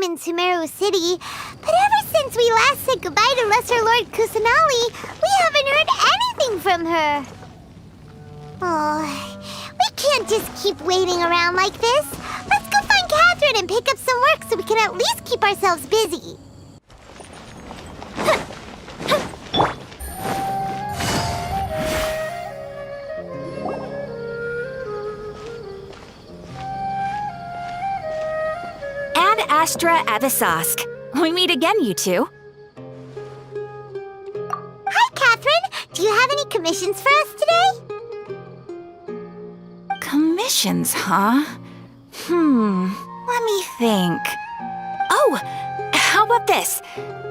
time in Sumeru City, but ever since we last said goodbye to Lesser Lord Kusanali, we haven't heard anything from her. Oh, we can't just keep waiting around like this. Let's go find Catherine and pick up some work so we can at least keep ourselves busy. Ad Astra Avisask. We meet again, you two. Hi, Catherine. Do you have any commissions for us today? Commissions, huh? Let me think. Oh, how about this?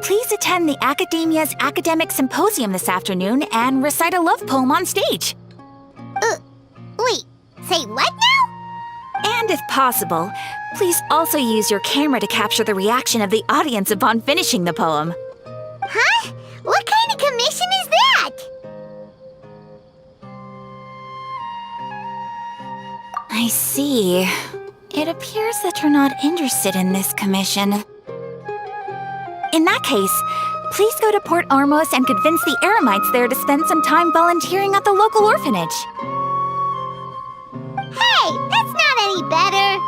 Please attend the Academia's Academic Symposium this afternoon and recite a love poem on stage. Wait, say what now? And if possible, please also use your camera to capture the reaction of the audience upon finishing the poem. Huh? What kind of commission is that? I see. It appears that you're not interested in this commission. In that case, please go to Port Ormos and convince the Eremites there to spend some time volunteering at the local orphanage. Hey, that's not any better.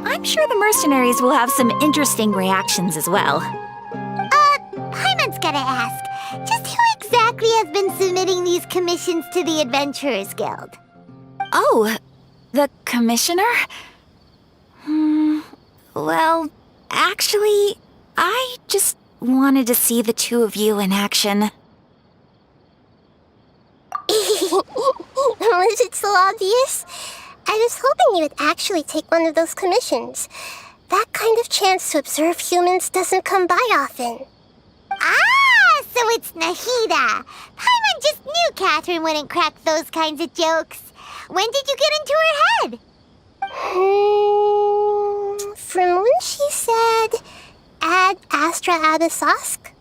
I'm sure the mercenaries will have some interesting reactions as well. Paimon's gotta ask, just who exactly has been submitting these commissions to the Adventurers Guild? Oh, the commissioner? Well, actually, I just wanted to see the two of you in action. Was it so obvious? I was hoping you would actually take one of those commissions. That kind of chance to observe humans doesn't come by often. Ah, so it's Nahida. Paimon just knew Catherine wouldn't crack those kinds of jokes. When did you get into her head? From when she said, Ad Astra Abisask?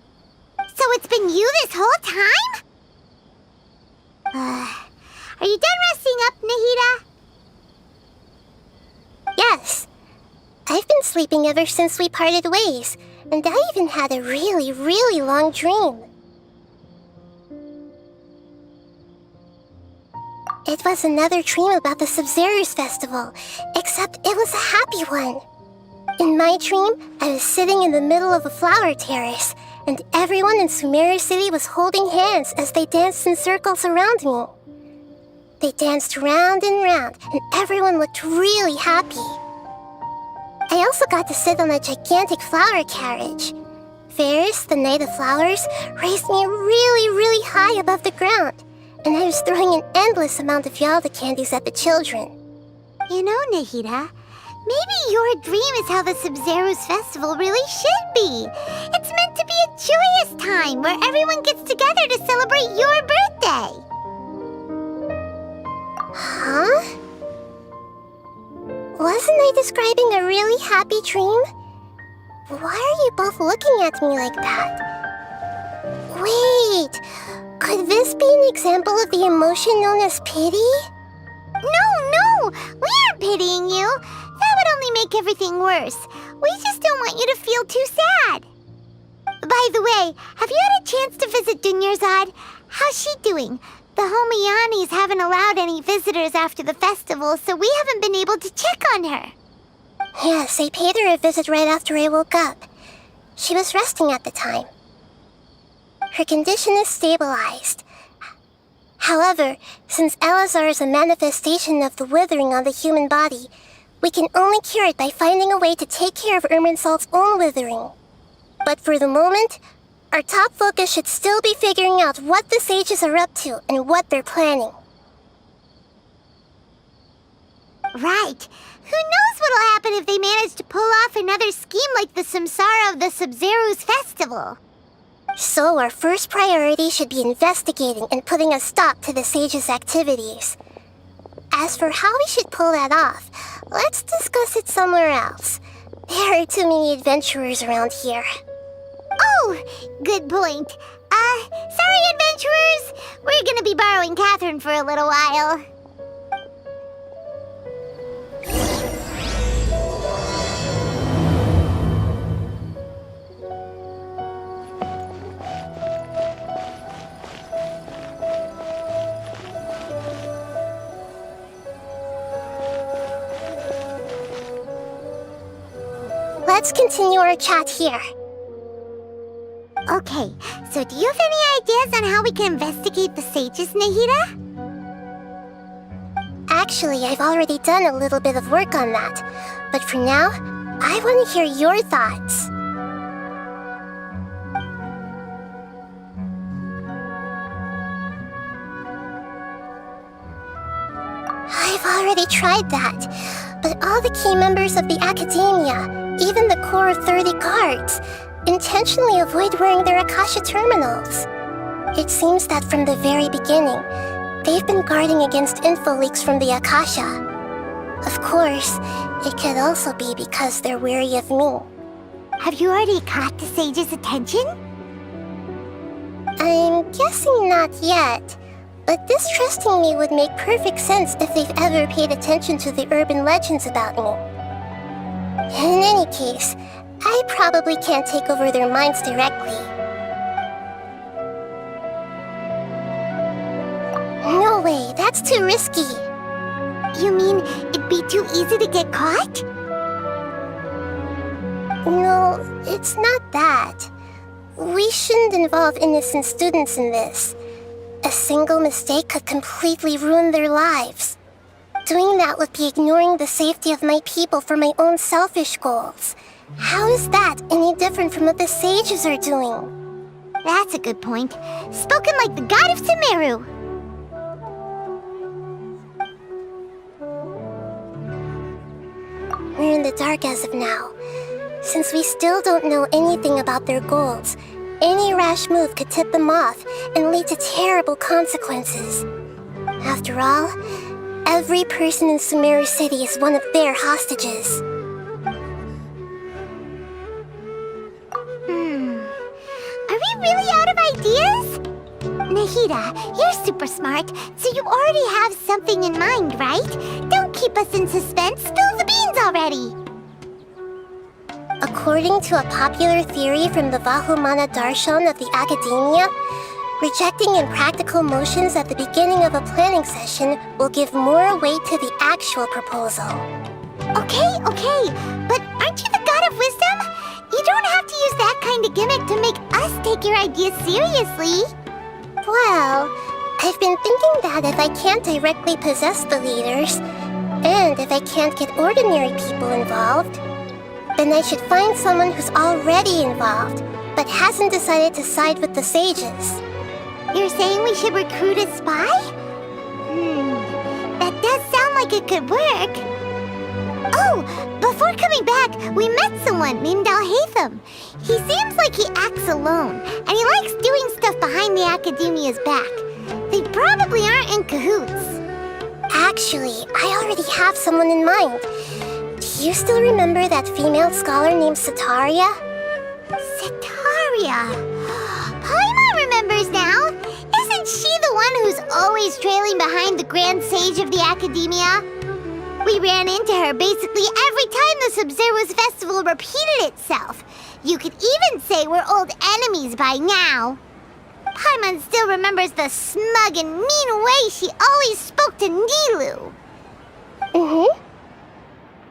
So it's been you this whole time? Are you done resting up, Nahida? Yes. I've been sleeping ever since we parted ways, and I even had a really, really long dream. It was another dream about the Sub-Zerus Festival, except it was a happy one. In my dream, I was sitting in the middle of a flower terrace, and everyone in Sumeru City was holding hands as they danced in circles around me. They danced round and round, and everyone looked really happy. I also got to sit on a gigantic flower carriage. Ferris, the Knight of Flowers, raised me really, really high above the ground, and I was throwing an endless amount of Yalda candies at the children. You know, Nahida, maybe your dream is how the Sub-Zerus Festival really should be. It's meant to be a joyous time where everyone gets together to celebrate your birthday. Huh? Wasn't I describing a really happy dream? Why are you both looking at me like that? Wait, could this be an example of the emotion known as pity? No, we aren't pitying you. That would only make everything worse. We just don't want you to feel too sad. By the way, have you had a chance to visit Dunyarzad? How's she doing? The Homianis haven't allowed any visitors after the festival, so we haven't been able to check on her. Yes, I paid her a visit right after I woke up. She was resting at the time. Her condition is stabilized. However, since Elazar is a manifestation of the withering on the human body, we can only cure it by finding a way to take care of Irminsul's own withering. But for the moment, our top focus should still be figuring out what the sages are up to and what they're planning. Right. Who knows what'll happen if they manage to pull off another scheme like the Samsara of the Sub-Zerus Festival? So our first priority should be investigating and putting a stop to the sages' activities. As for how we should pull that off, let's discuss it somewhere else. There are too many adventurers around here. Oh, good point. Sorry, adventurers. We're gonna be borrowing Catherine for a little while. let's continue our chat here. Okay, so do you have any ideas on how we can investigate the sages, Nahida? Actually, I've already done a little bit of work on that. But for now, I want to hear your thoughts. I've already tried that, but all the key members of the Academia, even the core of 30 guards, intentionally avoid wearing their Akasha terminals. It seems that from the very beginning, they've been guarding against info leaks from the Akasha. Of course, it could also be because they're wary of me. Have you already caught the sage's attention? I'm guessing not yet, but distrusting me would make perfect sense if they've ever paid attention to the urban legends about me. In any case, I probably can't take over their minds directly. No way, that's too risky. You mean it'd be too easy to get caught? No, it's not that. We shouldn't involve innocent students in this. A single mistake could completely ruin their lives. Doing that would be ignoring the safety of my people for my own selfish goals. How is that any different from what the sages are doing? That's a good point. Spoken like the god of Sumeru. We're in the dark as of now. Since we still don't know anything about their goals, any rash move could tip them off and lead to terrible consequences. After all, every person in Sumeru City is one of their hostages. Are we really out of ideas? Nahida, you're super smart, so you already have something in mind, right? Don't keep us in suspense. Spill the beans already. According to a popular theory from the Vahumana Darshan of the Academia, rejecting impractical motions at the beginning of a planning session will give more weight to the actual proposal. Okay, but aren't you the god of wisdom? You don't have to use that kind of gimmick to make us take your ideas seriously. Well, I've been thinking that if I can't directly possess the leaders, and if I can't get ordinary people involved, then I should find someone who's already involved, but hasn't decided to side with the sages. You're saying we should recruit a spy? That does sound like it could work. Oh, before coming back, we met someone named Al-Haytham. He seems like he acts alone, and he likes doing stuff behind the Academia's back. They probably aren't in cahoots. Actually, I already have someone in mind. Do you still remember that female scholar named Sataria? Sataria. Paimon remembers now. Isn't she the one who's always trailing behind the Grand Sage of the Academia? We ran into her basically every time the Sub-Zero's festival repeated itself. You could even say we're old enemies by now. Paimon still remembers the smug and mean way she always spoke to Nilu.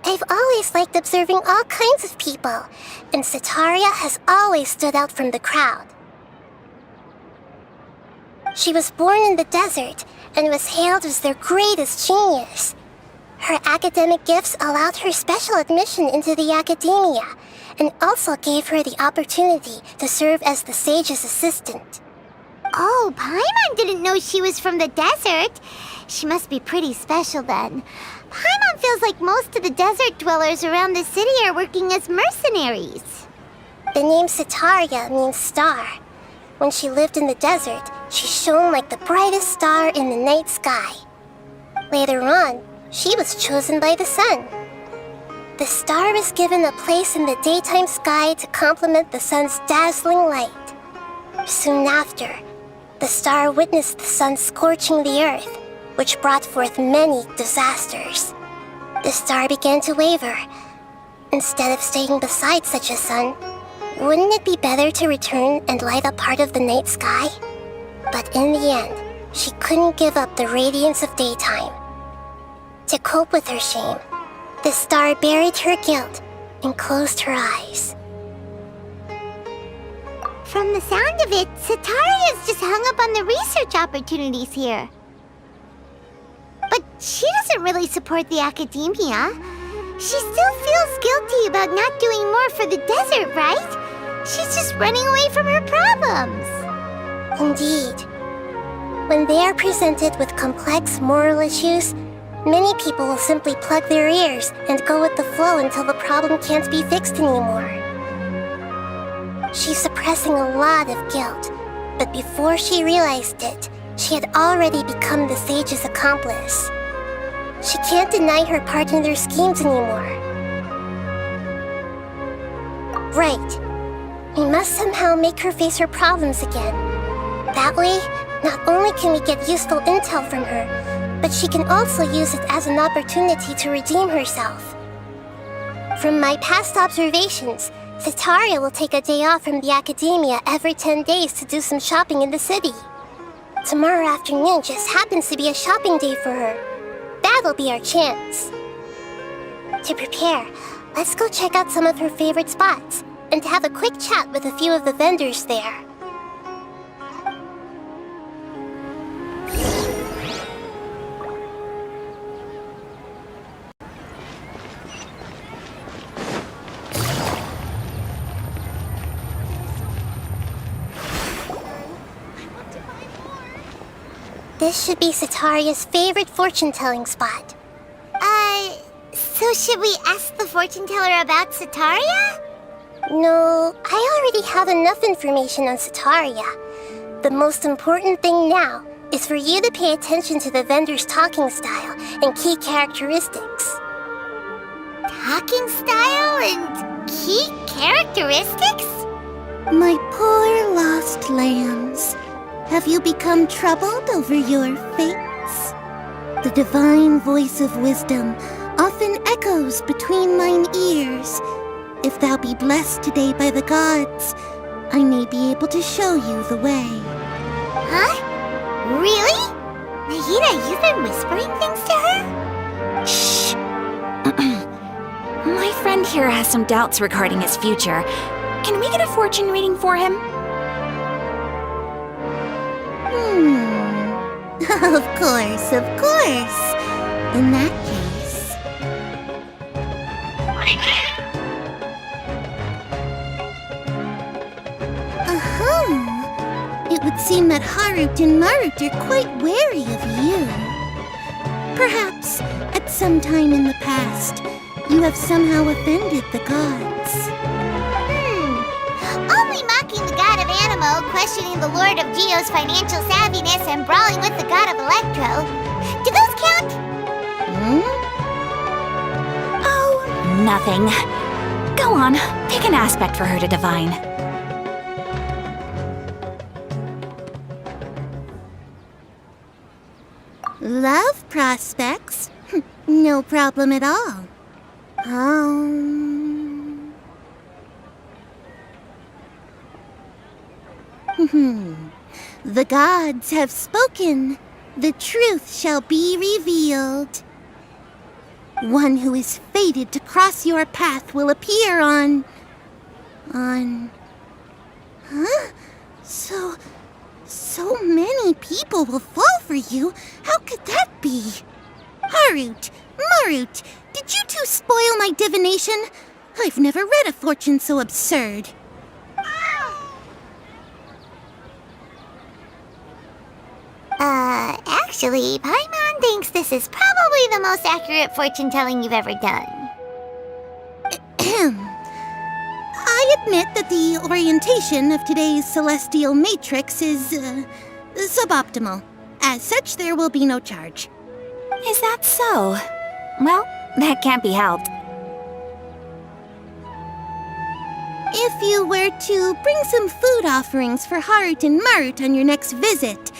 I've always liked observing all kinds of people, and Sataria has always stood out from the crowd. She was born in the desert and was hailed as their greatest genius. Her academic gifts allowed her special admission into the Academia, and also gave her the opportunity to serve as the sage's assistant. Oh, Paimon didn't know she was from the desert. She must be pretty special then. Paimon feels like most of the desert dwellers around the city are working as mercenaries. The name Sataria means star. When she lived in the desert, she shone like the brightest star in the night sky. Later on, she was chosen by the sun. The star was given a place in the daytime sky to complement the sun's dazzling light. Soon after, the star witnessed the sun scorching the earth, which brought forth many disasters. The star began to waver. Instead of staying beside such a sun, wouldn't it be better to return and light up part of the night sky? But in the end, she couldn't give up the radiance of daytime. To cope with her shame, the star buried her guilt and closed her eyes. From the sound of it, Sataria's just hung up on the research opportunities here. But she doesn't really support the academia. She still feels guilty about not doing more for the desert, right? She's just running away from her problems. Indeed. When they are presented with complex moral issues, many people will simply plug their ears and go with the flow until the problem can't be fixed anymore. She's suppressing a lot of guilt, but before she realized it, she had already become the sage's accomplice. She can't deny her part in their schemes anymore. Right. We must somehow make her face her problems again. That way, not only can we get useful intel from her, but she can also use it as an opportunity to redeem herself. From my past observations, Sataria will take a day off from the academia every 10 days to do some shopping in the city. Tomorrow afternoon just happens to be a shopping day for her. That'll be our chance. To prepare, let's go check out some of her favorite spots and have a quick chat with a few of the vendors there. This should be Sataria's favorite fortune-telling spot. So should we ask the fortune teller about Sataria? No, I already have enough information on Sataria. The most important thing now is for you to pay attention to the vendor's talking style and key characteristics. Talking style and key characteristics? My poor lost lambs, have you become troubled over your fates? The divine voice of wisdom often echoes between mine ears. If thou be blessed today by the gods, I may be able to show you the way. Huh? Really? Nahida, you've been whispering things to her? Shh! My friend here has some doubts regarding his future. Can we get a fortune reading for him? Of course, of course. In that case... It would seem that Harut and Marut are quite wary of you. Perhaps, at some time in the past, you have somehow offended the gods. Only mocking the god of Animo, questioning the lord of Geo's financial savviness, and brawling with the god of Electro. Do those count? Oh, nothing. Go on, pick an aspect for her to divine. Love prospects? No problem at all. The gods have spoken. The truth shall be revealed. One who is fated to cross your path will appear on... Huh? So many people will fall for you. How could that be? Harut, Marut, did you two spoil my divination? I've never read a fortune so absurd. Actually, Paimon thinks this is probably the most accurate fortune-telling you've ever done. I admit that the orientation of today's celestial matrix is, suboptimal. As such, there will be no charge. Is that so? Well, that can't be helped. If you were to bring some food offerings for Harut and Marut on your next visit,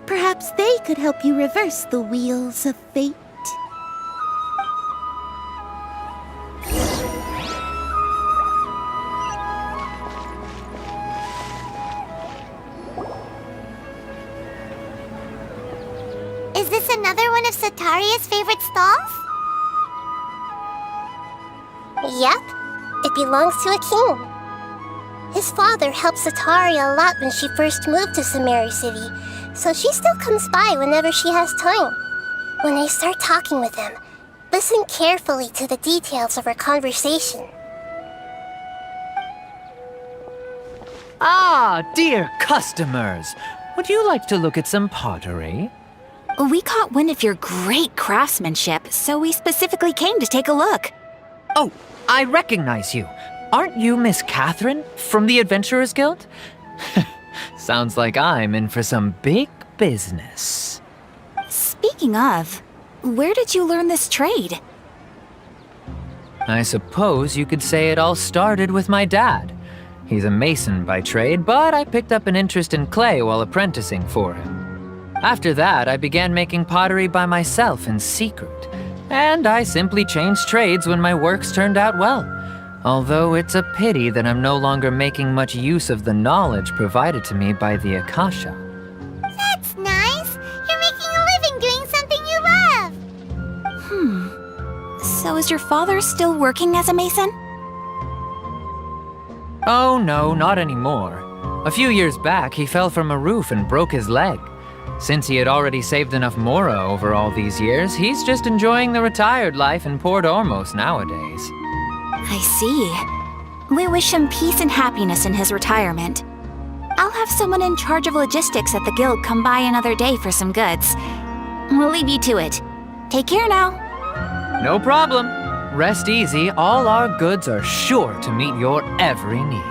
perhaps they could help you reverse the wheels of fate. Is this another one of Sataria's favorite stalls? Yep. It belongs to a king. His father helped Sataria a lot when she first moved to Samari City, so she still comes by whenever she has time. When I start talking with him, listen carefully to the details of our conversation. Ah, dear customers! Would you like to look at some pottery? We caught wind of your great craftsmanship, so we specifically came to take a look. Oh, I recognize you. Aren't you Miss Catherine from the Adventurers Guild? Sounds like I'm in for some big business. Speaking of, where did you learn this trade? I suppose you could say it all started with my dad. He's a mason by trade, but I picked up an interest in clay while apprenticing for him. After that, I began making pottery by myself in secret, and I simply changed trades when my works turned out well. Although it's a pity that I'm no longer making much use of the knowledge provided to me by the Akasha. That's nice. You're making a living doing something you love. So is your father still working as a mason? Oh no, not anymore. A few years back, he fell from a roof and broke his leg. Since he had already saved enough Mora over all these years, he's just enjoying the retired life in Port Ormos nowadays. I see. We wish him peace and happiness in his retirement. I'll have someone in charge of logistics at the guild come by another day for some goods. We'll leave you to it. Take care now. No problem. Rest easy, all our goods are sure to meet your every need.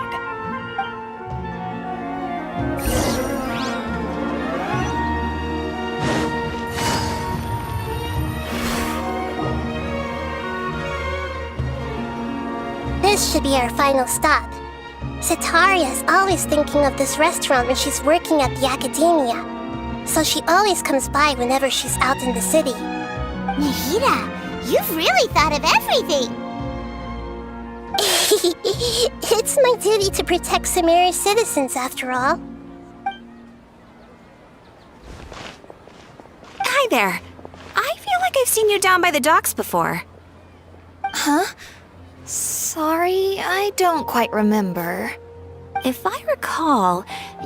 This should be our final stop. Sataria is always thinking of this restaurant when she's working at the academia, so she always comes by whenever she's out in the city. Nahida, you've really thought of everything. It's my duty to protect Samari's citizens, after all. Hi there. I feel like I've seen you down by the docks before. Huh? Sorry, I don't quite remember. If I recall,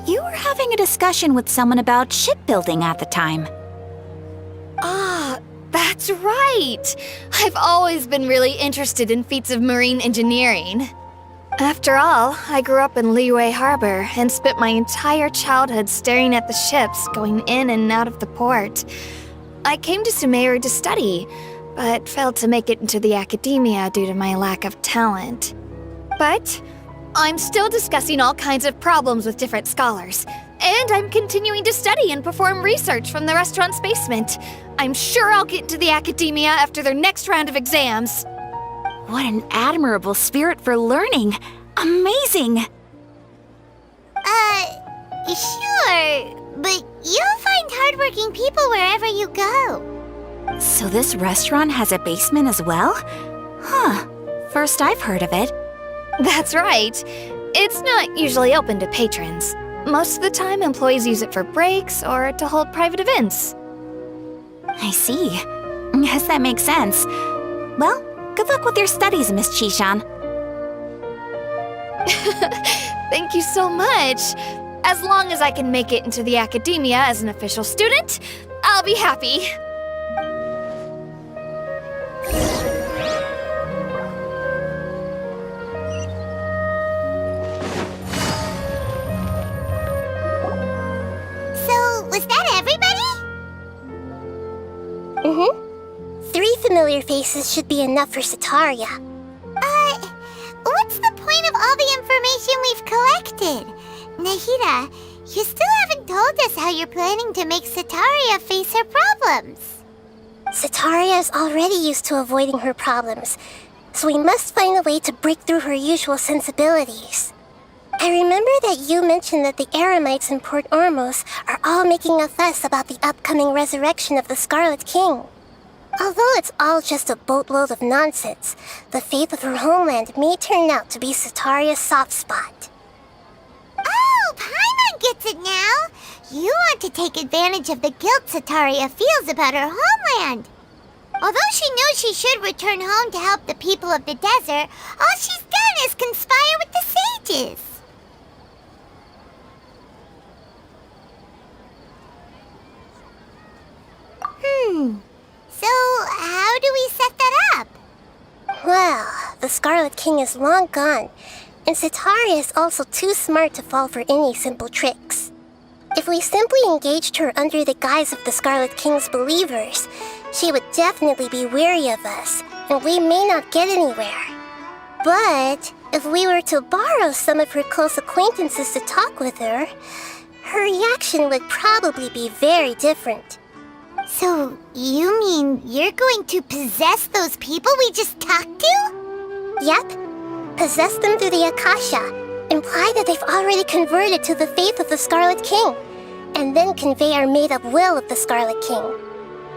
you were having a discussion with someone about shipbuilding at the time. Ah, that's right! I've always been really interested in feats of marine engineering. After all, I grew up in Liyue Harbor and spent my entire childhood staring at the ships going in and out of the port. I came to Sumeru to study, but failed to make it into the academia due to my lack of talent. But I'm still discussing all kinds of problems with different scholars, and I'm continuing to study and perform research from the restaurant's basement. I'm sure I'll get into the academia after their next round of exams. What an admirable spirit for learning. Amazing! Sure, but you'll find hardworking people wherever you go. So this restaurant has a basement as well? Huh. First I've heard of it. That's right. It's not usually open to patrons. Most of the time, employees use it for breaks or to hold private events. I see. Guess that makes sense. Well, good luck with your studies, Miss Chishan. Thank you so much. As long as I can make it into the academia as an official student, I'll be happy. So, was that everybody? Mm-hmm. 3 familiar faces should be enough for Sataria. What's the point of all the information we've collected? Nahida, you still haven't told us how you're planning to make Sataria face her problems. Sataria is already used to avoiding her problems, so we must find a way to break through her usual sensibilities. I remember that you mentioned that the Eremites in Port Ormos are all making a fuss about the upcoming resurrection of the Scarlet King. Although it's all just a boatload of nonsense, the fate of her homeland may turn out to be Sataria's soft spot. Oh, Paimon gets it now! You want to take advantage of the guilt Sataria feels about her homeland. Although she knows she should return home to help the people of the desert, all she's done is conspire with the sages. So how do we set that up? Well, the Scarlet King is long gone, and Sitaria is also too smart to fall for any simple tricks. If we simply engaged her under the guise of the Scarlet King's believers, she would definitely be wary of us, and we may not get anywhere. But if we were to borrow some of her close acquaintances to talk with her, her reaction would probably be very different. So you mean you're going to possess those people we just talked to? Yep. Possess them through the Akasha. Imply that they've already converted to the faith of the Scarlet King, and then convey our made-up will of the Scarlet King.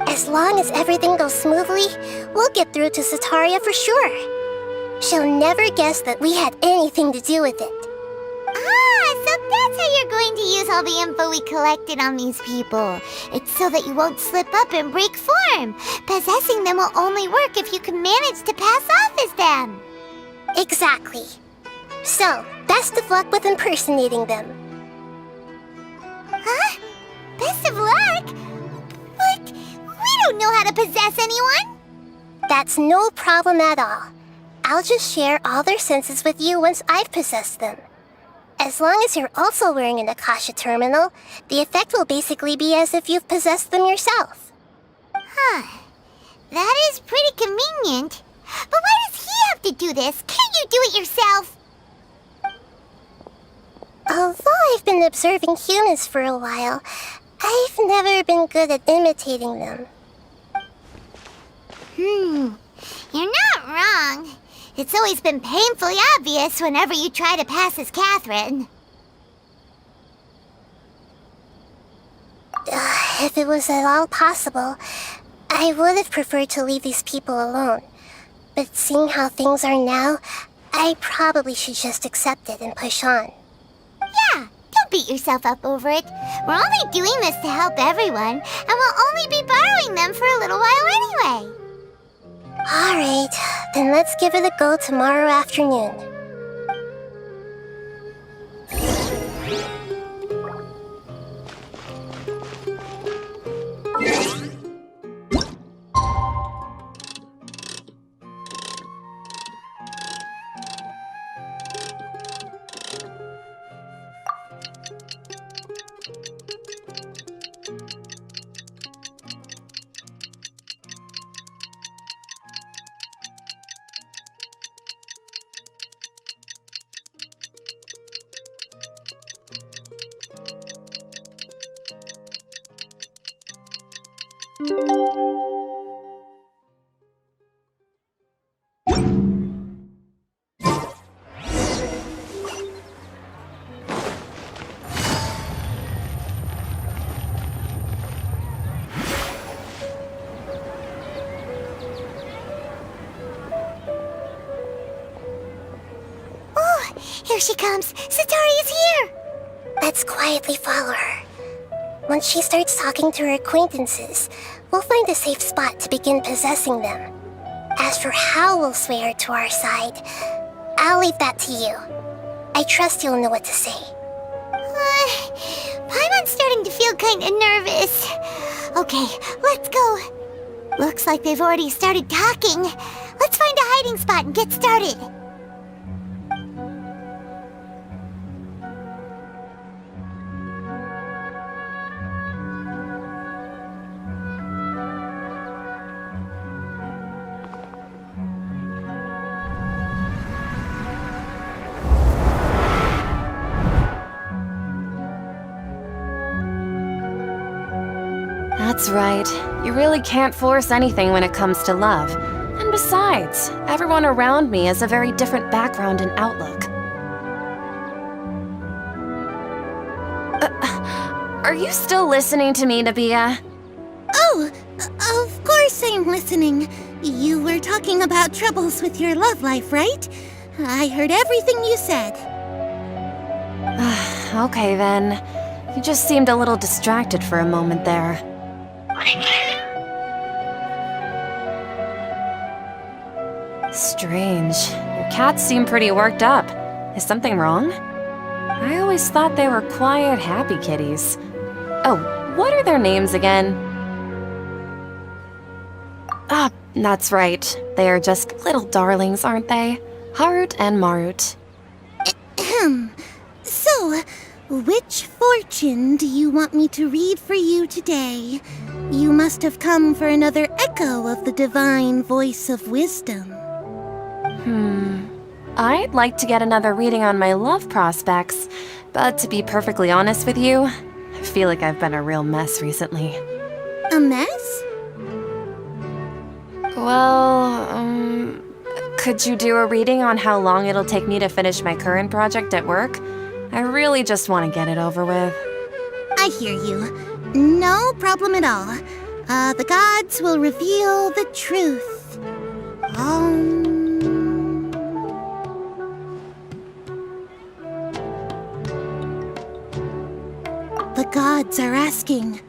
As long as everything goes smoothly, we'll get through to Sitaria for sure. She'll never guess that we had anything to do with it. So that's how you're going to use all the info we collected on these people. It's so that you won't slip up and break form. Possessing them will only work if you can manage to pass off as them. Exactly. So, best of luck with impersonating them. Huh? Best of luck? But we don't know how to possess anyone. That's no problem at all. I'll just share all their senses with you once I've possessed them. As long as you're also wearing an Akasha terminal, the effect will basically be as if you've possessed them yourself. Huh. That is pretty convenient. But why does he have to do this? Can't you do it yourself? Although I've been observing humans for a while, I've never been good at imitating them. You're not wrong. It's always been painfully obvious whenever you try to pass as Catherine. If it was at all possible, I would have preferred to leave these people alone. But seeing how things are now, I probably should just accept it and push on. Yeah, don't beat yourself up over it. We're only doing this to help everyone, and we'll only be borrowing them for a little while anyway. Alright, then let's give it a go tomorrow afternoon. Here she comes! Satari's here! Let's quietly follow her. Once she starts talking to her acquaintances, we'll find a safe spot to begin possessing them. As for how we'll sway her to our side, I'll leave that to you. I trust you'll know what to say. Paimon's starting to feel kinda nervous. Okay, let's go. Looks like they've already started talking. Let's find a hiding spot and get started. That's right. You really can't force anything when it comes to love. And besides, everyone around me has a very different background and outlook. Are you still listening to me, Nabia? Oh, of course I'm listening. You were talking about troubles with your love life, right? I heard everything you said. Okay then. You just seemed a little distracted for a moment there. Strange. Your cats seem pretty worked up. Is something wrong? I always thought they were quiet, happy kitties. Oh, what are their names again? Ah, that's right. They are just little darlings, aren't they? Harut and Marut. So, which fortune do you want me to read for you today? You must have come for another echo of the divine voice of wisdom. I'd like to get another reading on my love prospects, but to be perfectly honest with you, I feel like I've been a real mess recently. A mess? Well, could you do a reading on how long it'll take me to finish my current project at work? I really just want to get it over with. I hear you. No problem at all. The gods will reveal the truth. The gods are asking,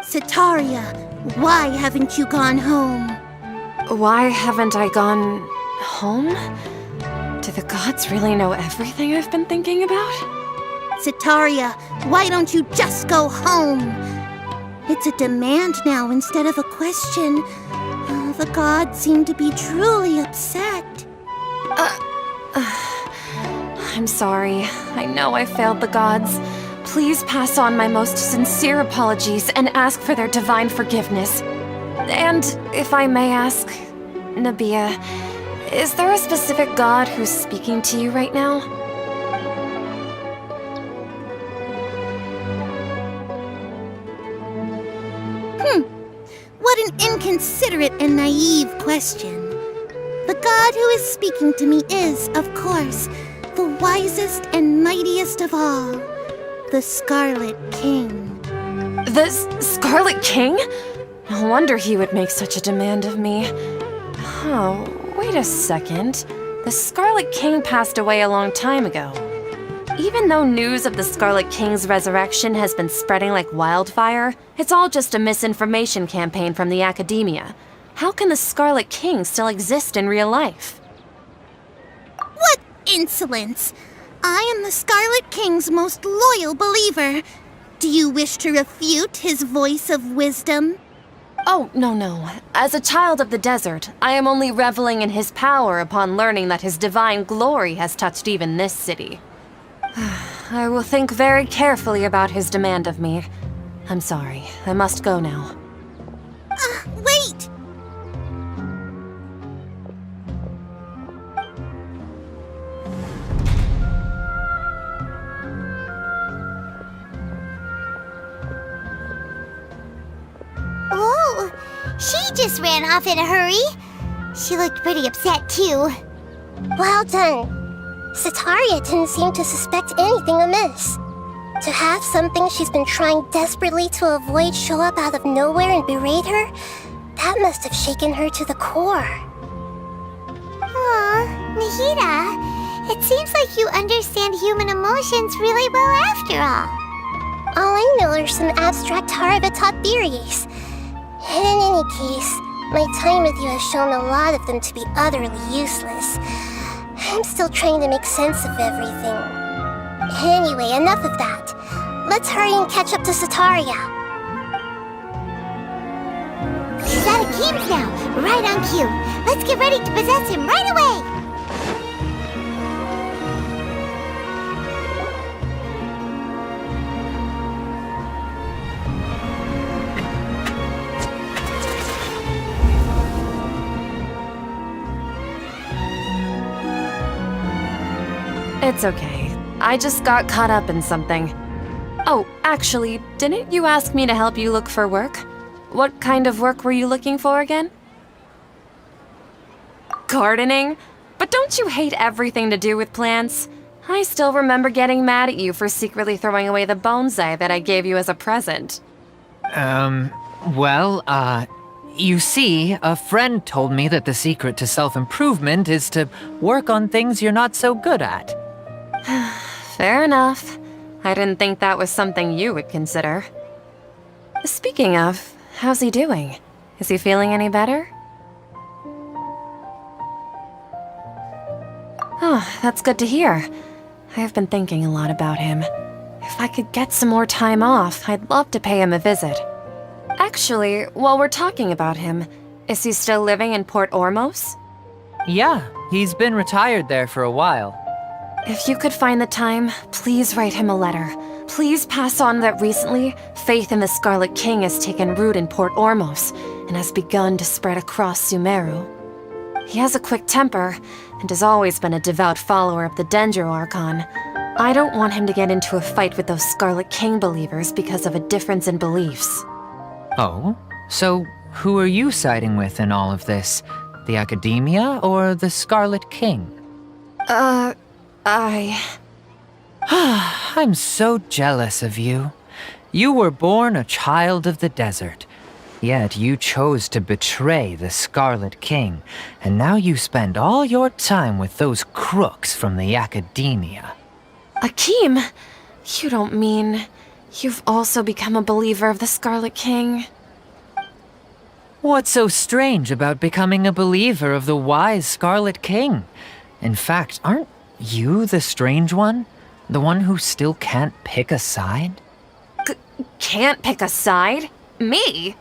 Setaria, why haven't you gone home? Why haven't I gone home? Do the gods really know everything I've been thinking about? Setaria, why don't you just go home? It's a demand now instead of a question. The gods seem to be truly upset. I'm sorry. I know I failed the gods. Please pass on my most sincere apologies and ask for their divine forgiveness. And if I may ask, Nabia, is there a specific god who's speaking to you right now? What an inconsiderate and naive question. The god who is speaking to me is, of course, the wisest and mightiest of all, the Scarlet King. The Scarlet King? No wonder he would make such a demand of me. Oh, wait a second. The Scarlet King passed away a long time ago. Even though news of the Scarlet King's resurrection has been spreading like wildfire, it's all just a misinformation campaign from the academia. How can the Scarlet King still exist in real life? What insolence! I am the Scarlet King's most loyal believer. Do you wish to refute his voice of wisdom? Oh, no. As a child of the desert, I am only reveling in his power upon learning that his divine glory has touched even this city. I will think very carefully about his demand of me. I'm sorry, I must go now. Wait! Oh, she just ran off in a hurry. She looked pretty upset, too. Well done. Setaria didn't seem to suspect anything amiss. To have something she's been trying desperately to avoid show up out of nowhere and berate her, that must have shaken her to the core. Aw, Nahida, it seems like you understand human emotions really well after all. All I know are some abstract Harava-taught theories. And in any case, my time with you has shown a lot of them to be utterly useless. I'm still trying to make sense of everything. Anyway, enough of that. Let's hurry and catch up to Setaria. He's out of games now, right on cue. Let's get ready to possess him right away! It's okay. I just got caught up in something. Oh, actually, didn't you ask me to help you look for work? What kind of work were you looking for again? Gardening? But don't you hate everything to do with plants? I still remember getting mad at you for secretly throwing away the bonsai that I gave you as a present. You see, a friend told me that the secret to self-improvement is to work on things you're not so good at. Fair enough. I didn't think that was something you would consider. Speaking of, how's he doing? Is he feeling any better? Oh, that's good to hear. I have been thinking a lot about him. If I could get some more time off, I'd love to pay him a visit. Actually, while we're talking about him, is he still living in Port Ormos? Yeah, he's been retired there for a while. If you could find the time, please write him a letter. Please pass on that recently, faith in the Scarlet King has taken root in Port Ormos and has begun to spread across Sumeru. He has a quick temper and has always been a devout follower of the Dendro Archon. I don't want him to get into a fight with those Scarlet King believers because of a difference in beliefs. Oh? So who are you siding with in all of this? The Academia or the Scarlet King? I'm so jealous of you. You were born a child of the desert. Yet you chose to betray the Scarlet King, and now you spend all your time with those crooks from the Academia. Akeem, you don't mean you've also become a believer of the Scarlet King? What's so strange about becoming a believer of the wise Scarlet King? In fact, aren't you the strange one? The one who still can't pick a side? Can't pick a side? Me?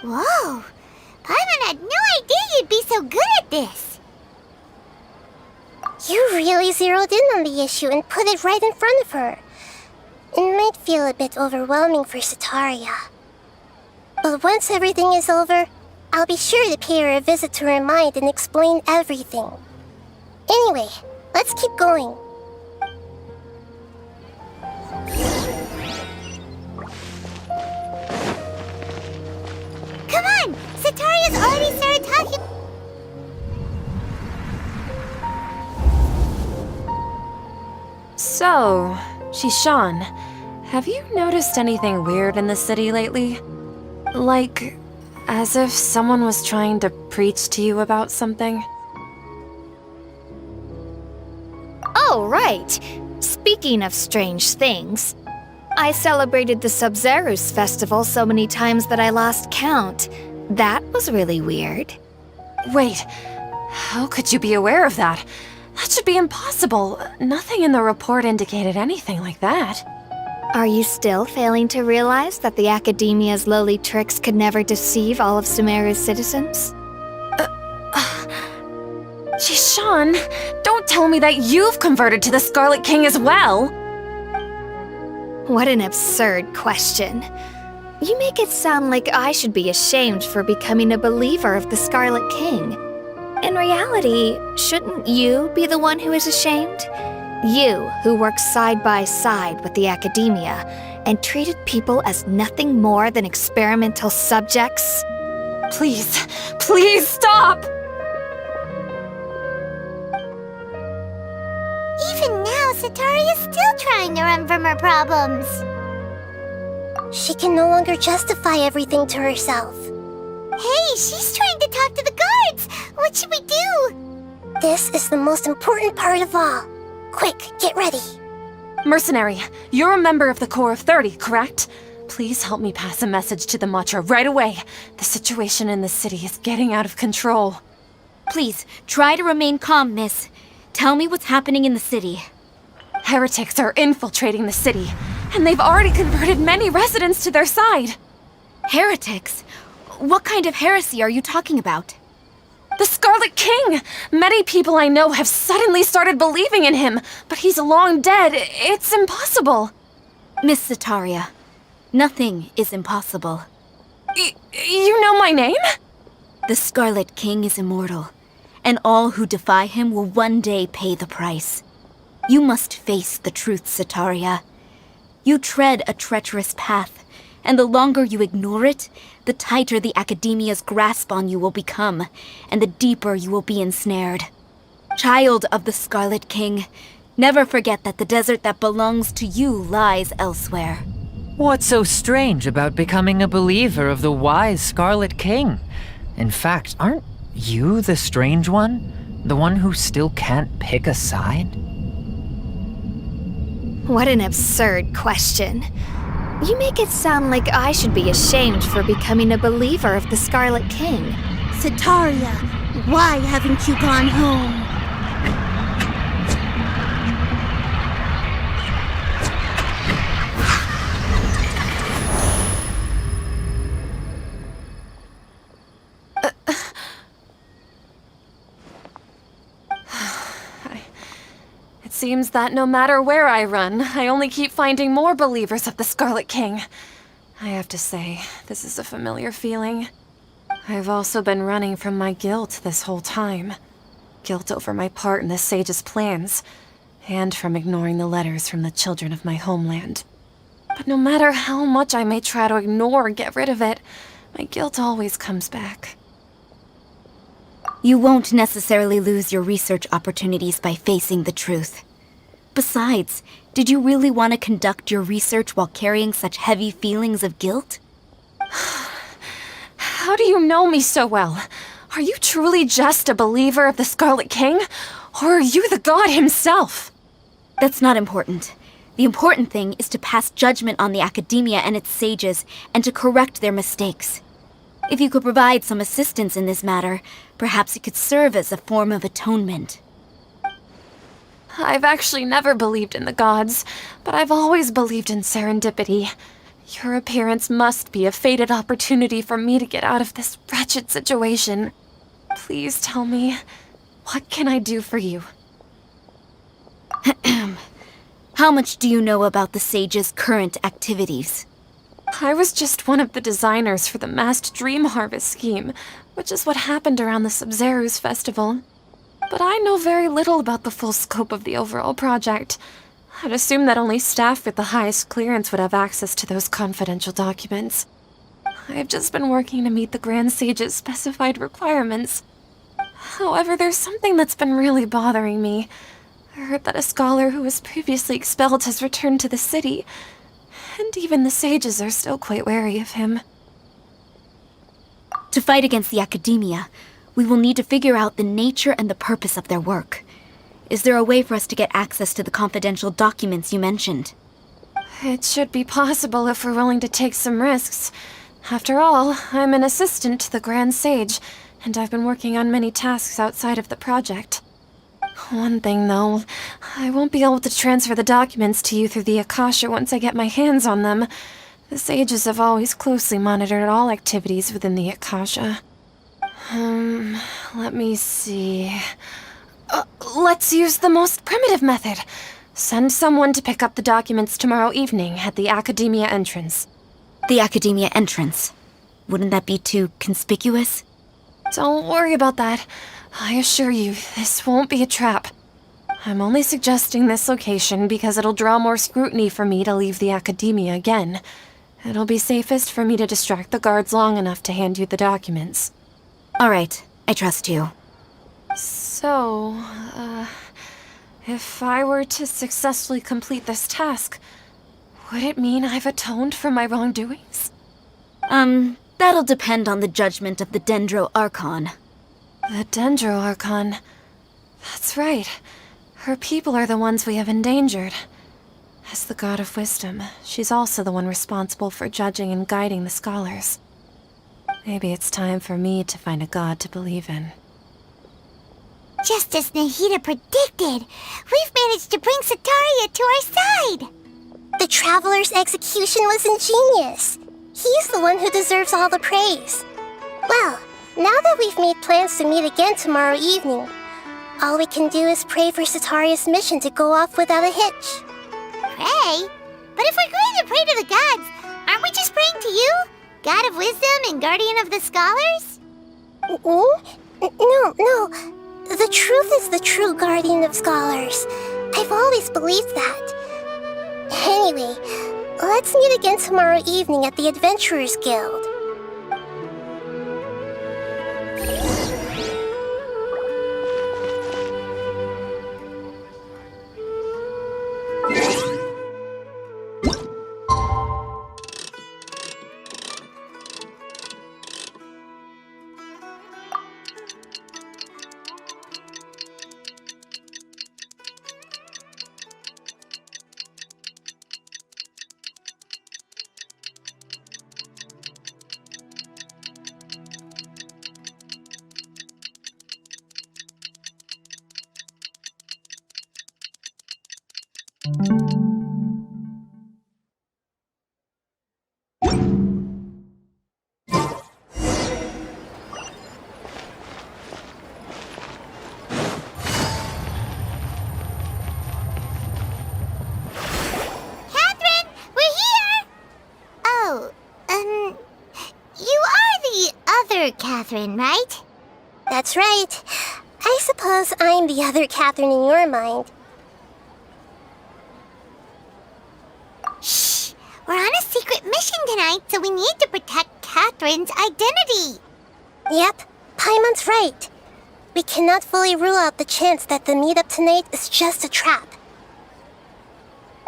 Whoa! Paimon had no idea you'd be so good at this. You really zeroed in on the issue and put it right in front of her. It might feel a bit overwhelming for Setaria. But once everything is over, I'll be sure to pay her a visit to her mind and explain everything. Anyway, let's keep going. Come on! Setaria's already started talking. So, Shishan, have you noticed anything weird in the city lately? Like, as if someone was trying to preach to you about something? Oh, right. Speaking of strange things, I celebrated the Sub-Zerus festival so many times that I lost count. That was really weird. Wait, how could you be aware of that? That should be impossible. Nothing in the report indicated anything like that. Are you still failing to realize that the Academia's lowly tricks could never deceive all of Sumeru's citizens? Shishan, don't tell me that you've converted to the Scarlet King as well! What an absurd question. You make it sound like I should be ashamed for becoming a believer of the Scarlet King. In reality, shouldn't you be the one who is ashamed? You, who worked side by side with the Academia and treated people as nothing more than experimental subjects? Please, please stop! Even now, Setaria's still trying to run from her problems. She can no longer justify everything to herself. Hey, she's trying to talk to the guards! What should we do? This is the most important part of all. Quick, get ready. Mercenary, you're a member of the Corps of 30, correct? Please help me pass a message to the Matcha right away. The situation in the city is getting out of control. Please, try to remain calm, miss. Tell me what's happening in the city. Heretics are infiltrating the city, and they've already converted many residents to their side. Heretics? What kind of heresy are you talking about? The Scarlet King! Many people I know have suddenly started believing in him, but he's long dead. It's impossible. Miss Setaria, nothing is impossible. You know my name? The Scarlet King is immortal, and all who defy him will one day pay the price. You must face the truth, Setaria. You tread a treacherous path, and the longer you ignore it, the tighter the Academia's grasp on you will become, and the deeper you will be ensnared. Child of the Scarlet King, never forget that the desert that belongs to you lies elsewhere. What's so strange about becoming a believer of the wise Scarlet King? In fact, aren't you the strange one? The one who still can't pick a side? What an absurd question. You make it sound like I should be ashamed for becoming a believer of the Scarlet King. Setaria, Why haven't you gone home? It seems that no matter where I run, I only keep finding more believers of the Scarlet King. I have to say, this is a familiar feeling. I've also been running from my guilt this whole time. Guilt over my part in the Sage's plans, and from ignoring the letters from the children of my homeland. But no matter how much I may try to ignore or get rid of it, my guilt always comes back. You won't necessarily lose your research opportunities by facing the truth. Besides, did you really want to conduct your research while carrying such heavy feelings of guilt? How do you know me so well? Are you truly just a believer of the Scarlet King? Or are you the god himself? That's not important. The important thing is to pass judgment on the academia and its sages, and to correct their mistakes. If you could provide some assistance in this matter, perhaps it could serve as a form of atonement. I've actually never believed in the gods, but I've always believed in serendipity. Your appearance must be a fated opportunity for me to get out of this wretched situation. Please tell me, what can I do for you? How much do you know about the sage's current activities? I was just one of the designers for the massed dream harvest scheme, which is what happened around the Sabzeruz festival. But I know very little about the full scope of the overall project. I'd assume that only staff with the highest clearance would have access to those confidential documents. I've just been working to meet the Grand Sage's specified requirements. However, there's something that's been really bothering me. I heard that a scholar who was previously expelled has returned to the city, and even the sages are still quite wary of him. To fight against the academia, we will need to figure out the nature and the purpose of their work. Is there a way for us to get access to the confidential documents you mentioned? It should be possible if we're willing to take some risks. After all, I'm an assistant to the Grand Sage, and I've been working on many tasks outside of the project. One thing, though, I won't be able to transfer the documents to you through the Akasha once I get my hands on them. The sages have always closely monitored all activities within the Akasha. Let me see. Let's use the most primitive method. Send someone to pick up the documents tomorrow evening at the Academia entrance. The academia entrance. Wouldn't that be too conspicuous? Don't worry about that. I assure you, this won't be a trap. I'm only suggesting this location because it'll draw more scrutiny for me to leave the Academia again. It'll be safest for me to distract the guards long enough to hand you the documents. All right, I trust you. So, if I were to successfully complete this task, would it mean I've atoned for my wrongdoings? That'll depend on the judgment of the Dendro Archon. The Dendro Archon. That's right. Her people are the ones we have endangered. As the god of wisdom, she's also the one responsible for judging and guiding the scholars. Maybe it's time for me to find a god to believe in. Just as Nahida predicted, we've managed to bring Sataria to our side. The Traveler's execution was ingenious. He's the one who deserves all the praise. Well, now that we've made plans to meet again tomorrow evening, all we can do is pray for Sataria's mission to go off without a hitch. Pray? But if we're going to pray to the gods, aren't we just praying to you? God of wisdom and guardian of the scholars? No. The truth is the true guardian of scholars. I've always believed that. Anyway, let's meet again tomorrow evening at the Adventurers Guild. other Catherine, right? That's right. I suppose I'm the other Catherine in your mind. Shh! We're on a secret mission tonight, so we need to protect Catherine's identity. Yep, Paimon's right. We cannot fully rule out the chance that the meetup tonight is just a trap.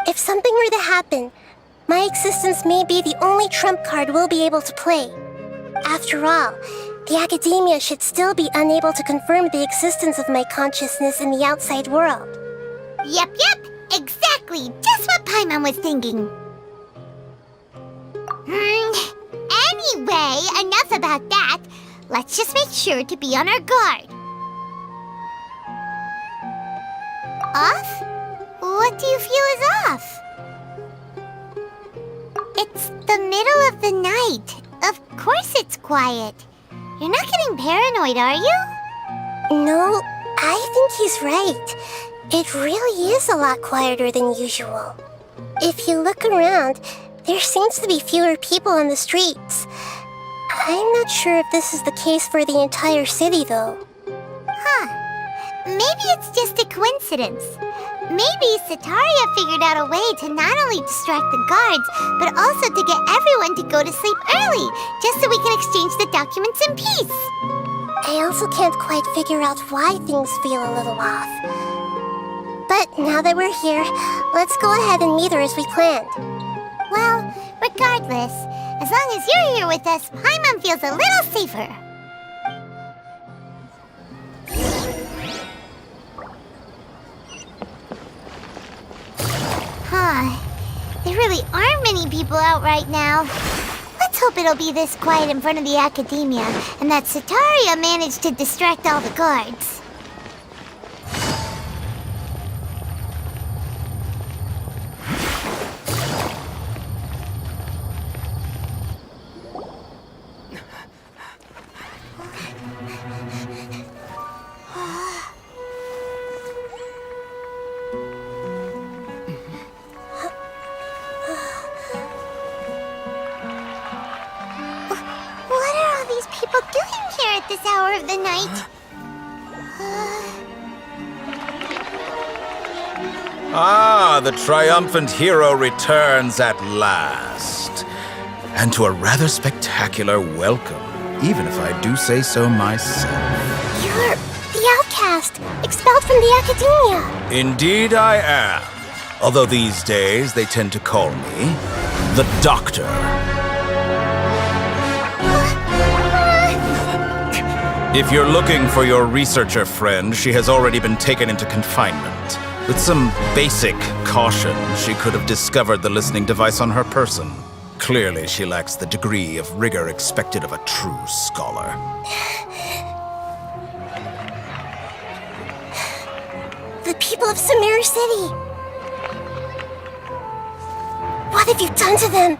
If something were to happen, my existence may be the only trump card we'll be able to play. After all, the Academia should still be unable to confirm the existence of my consciousness in the outside world. Yep, exactly. Just what Paimon was thinking. Anyway, enough about that. Let's just make sure to be on our guard. Off? What do you feel is off? It's the middle of the night. Of course it's quiet. You're not getting paranoid, are you? No, I think he's right. It really is a lot quieter than usual. If you look around, there seems to be fewer people on the streets. I'm not sure if this is the case for the entire city, though. Maybe it's just a coincidence. Maybe Sataria figured out a way to not only distract the guards, but also to get everyone to go to sleep early, just so we can exchange the documents in peace. I also can't quite figure out why things feel a little off. But now that we're here, let's go ahead and meet her as we planned. Well, regardless, as long as you're here with us, Paimon feels a little safer. There really aren't many people out right now. Let's hope it'll be this quiet in front of the Academia, and that Sataria managed to distract all the guards. This hour of the night. Ah, the triumphant hero returns at last. And to a rather spectacular welcome, even if I do say so myself. You're the outcast, expelled from the Academia. Indeed I am. Although these days they tend to call me the Doctor. If you're looking for your researcher friend, she has already been taken into confinement. With some basic caution, she could have discovered the listening device on her person. Clearly, she lacks the degree of rigor expected of a true scholar. The people of Sumeru City! What have you done to them?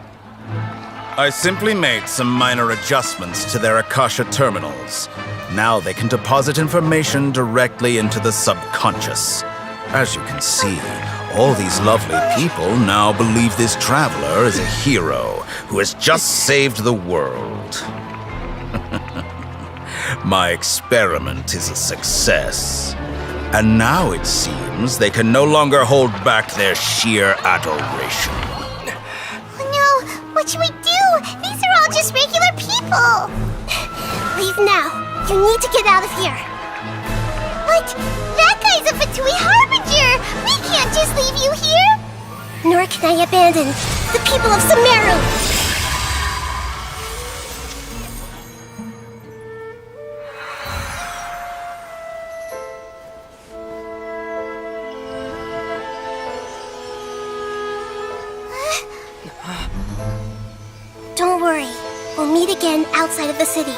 I simply made some minor adjustments to their Akasha terminals. Now they can deposit information directly into the subconscious. As you can see, all these lovely people now believe this traveler is a hero who has just saved the world. My experiment is a success. And now it seems they can no longer hold back their sheer adoration. Oh no! What should we do? These are all just regular people! Leave now. You need to get out of here. What? That guy's a Fatui Harbinger! We can't just leave you here! Nor can I abandon the people of Sumeru! Don't worry. We'll meet again outside of the city.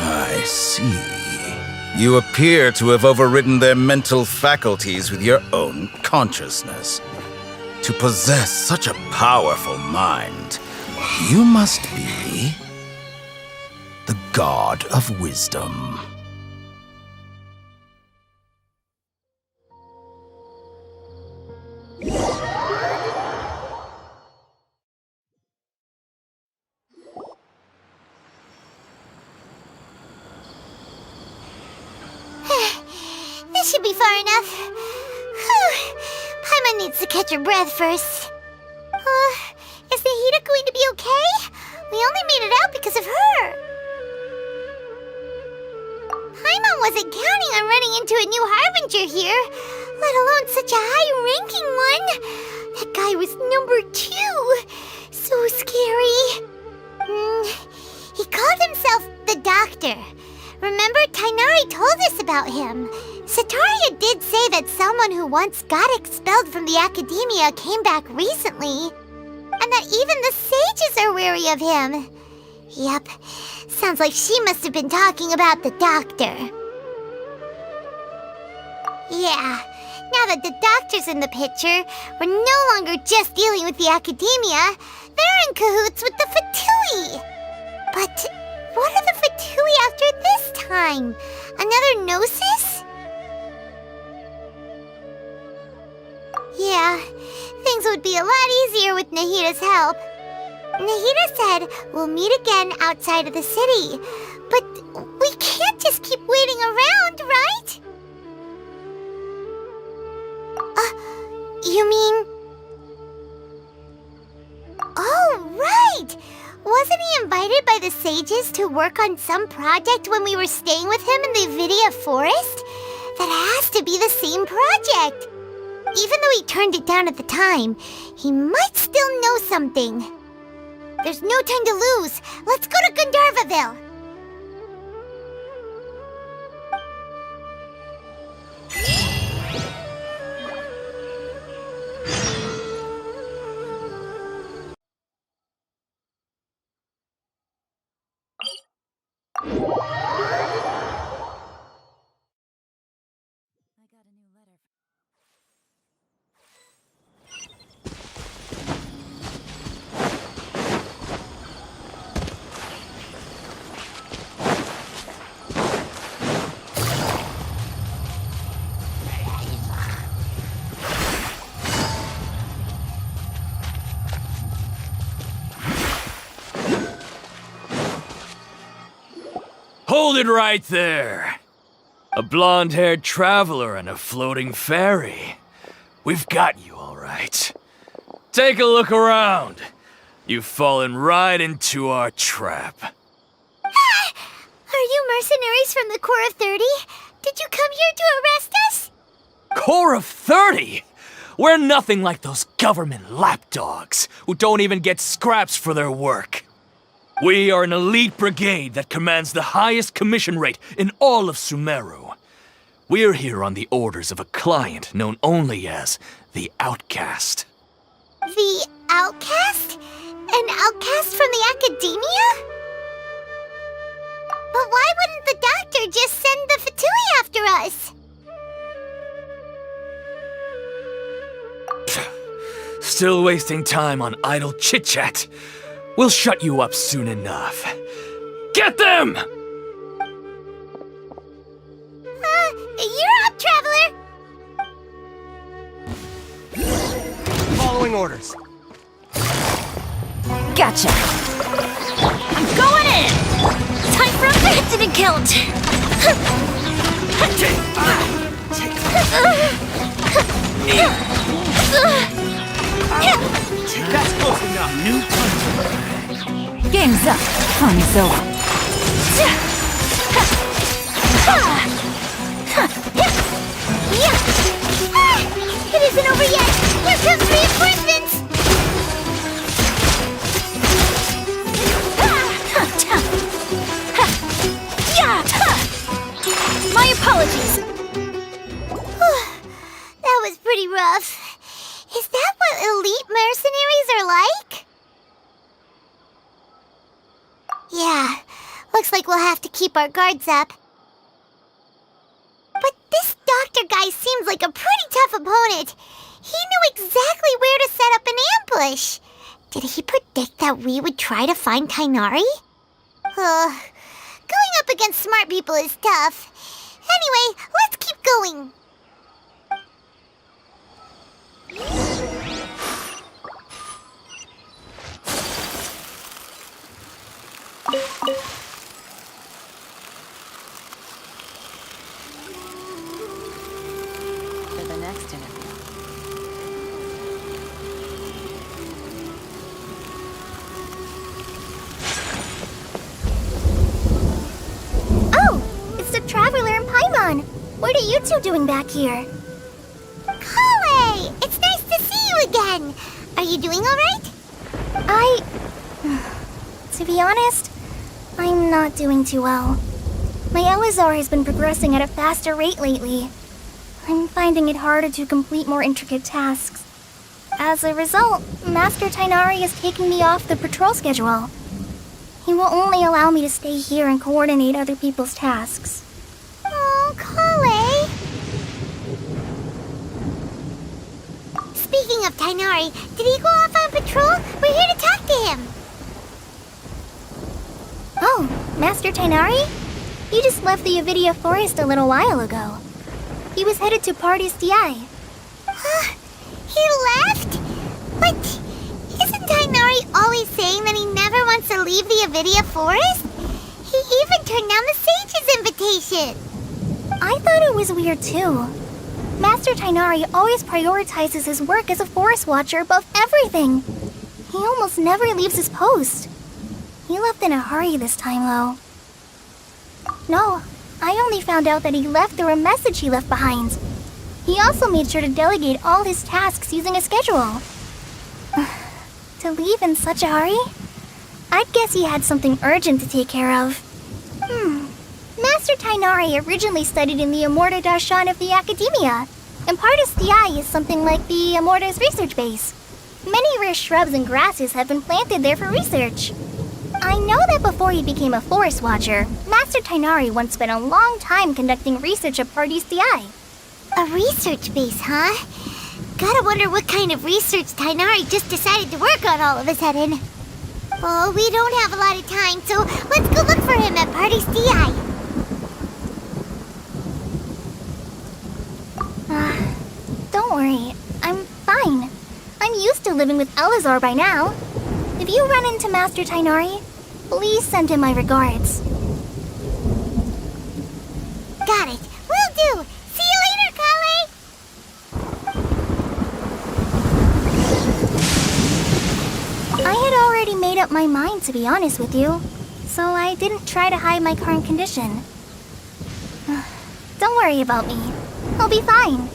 I see. You appear to have overridden their mental faculties with your own consciousness. To possess such a powerful mind, you must be the god of wisdom. should be far enough. Whew. Paimon needs to catch her breath first. Is Nahida going to be okay? We only made it out because of her. Paimon wasn't counting on running into a new Harbinger here, let alone such a high-ranking one. That guy was number 2. So scary. He called himself the Doctor. Remember, Tainari told us about him. Sataria did say that someone who once got expelled from the Academia came back recently. And that even the sages are wary of him. Yep, sounds like she must have been talking about the Doctor. Yeah, now that the Doctor's in the picture, we're no longer just dealing with the Academia. They're in cahoots with the Fatui. But what are the Fatui after this time? Another Gnosis? Yeah, things would be a lot easier with Nahida's help. Nahida said we'll meet again outside of the city. But we can't just keep waiting around, right? You mean... Oh, right! Wasn't he invited by the sages to work on some project when we were staying with him in the Vidia Forest? That has to be the same project. Even though he turned it down at the time, he might still know something. There's no time to lose. Let's go to Gandharvaville. Hold it right there! A blonde-haired traveler and a floating fairy. We've got you, all right. Take a look around. You've fallen right into our trap. Are you mercenaries from the Corps of 30? Did you come here to arrest us? Corps of 30? We're nothing like those government lapdogs who don't even get scraps for their work. We are an elite brigade that commands the highest commission rate in all of Sumeru. We're here on the orders of a client known only as the Outcast. The Outcast? An outcast from the Academia? But why wouldn't the Doctor just send the Fatui after us? Still wasting time on idle chit-chat. We'll shut you up soon enough. Get them! You're up, Traveler! Following orders. Gotcha. I'm going in! Time for a bit to the kilt! That's close enough. New Game's up. Fun's over. It isn't over yet! Here comes reinforcements! My apologies. That was pretty rough. Is that what elite mercenaries are like? Yeah, looks like we'll have to keep our guards up. But this doctor guy seems like a pretty tough opponent. He knew exactly where to set up an ambush. Did he predict that we would try to find Tainari? Going up against smart people is tough. Anyway, let's keep going. Archon, what are you two doing back here? Kale! It's nice to see you again! Are you doing alright? To be honest, I'm not doing too well. My Elazar has been progressing at a faster rate lately. I'm finding it harder to complete more intricate tasks. As a result, Master Tainari is taking me off the patrol schedule. He will only allow me to stay here and coordinate other people's tasks. Oh, Kale! Speaking of Tainari, did he go off on patrol? We're here to talk to him! Oh, Master Tainari? He just left the Avidia Forest a little while ago. He was headed to Party's DI. He left? But isn't Tainari always saying that he never wants to leave the Avidia Forest? He even turned down the Sage's invitation. I thought it was weird too. Master Tainari always prioritizes his work as a forest watcher above everything. He almost never leaves his post. He left in a hurry this time, though. No, I only found out that he left through a message he left behind. He also made sure to delegate all his tasks using a schedule. To leave in such a hurry? I'd guess he had something urgent to take care of. Master Tainari originally studied in the Amorta Darshan of the Academia, and Partis DI is something like the Amorta's research base. Many rare shrubs and grasses have been planted there for research. I know that before he became a forest watcher, Master Tainari once spent a long time conducting research at Partis DI. A research base, huh? Gotta wonder what kind of research Tainari just decided to work on all of a sudden. Oh, we don't have a lot of time, so let's go look for him at Party's DI. Don't worry, I'm fine. I'm used to living with Elazar by now. If you run into Master Tainari, please send him my regards. Got it. Will do. See you later, Kale. I had already made up my mind, to be honest with you, so I didn't try to hide my current condition. Don't worry about me. I'll be fine.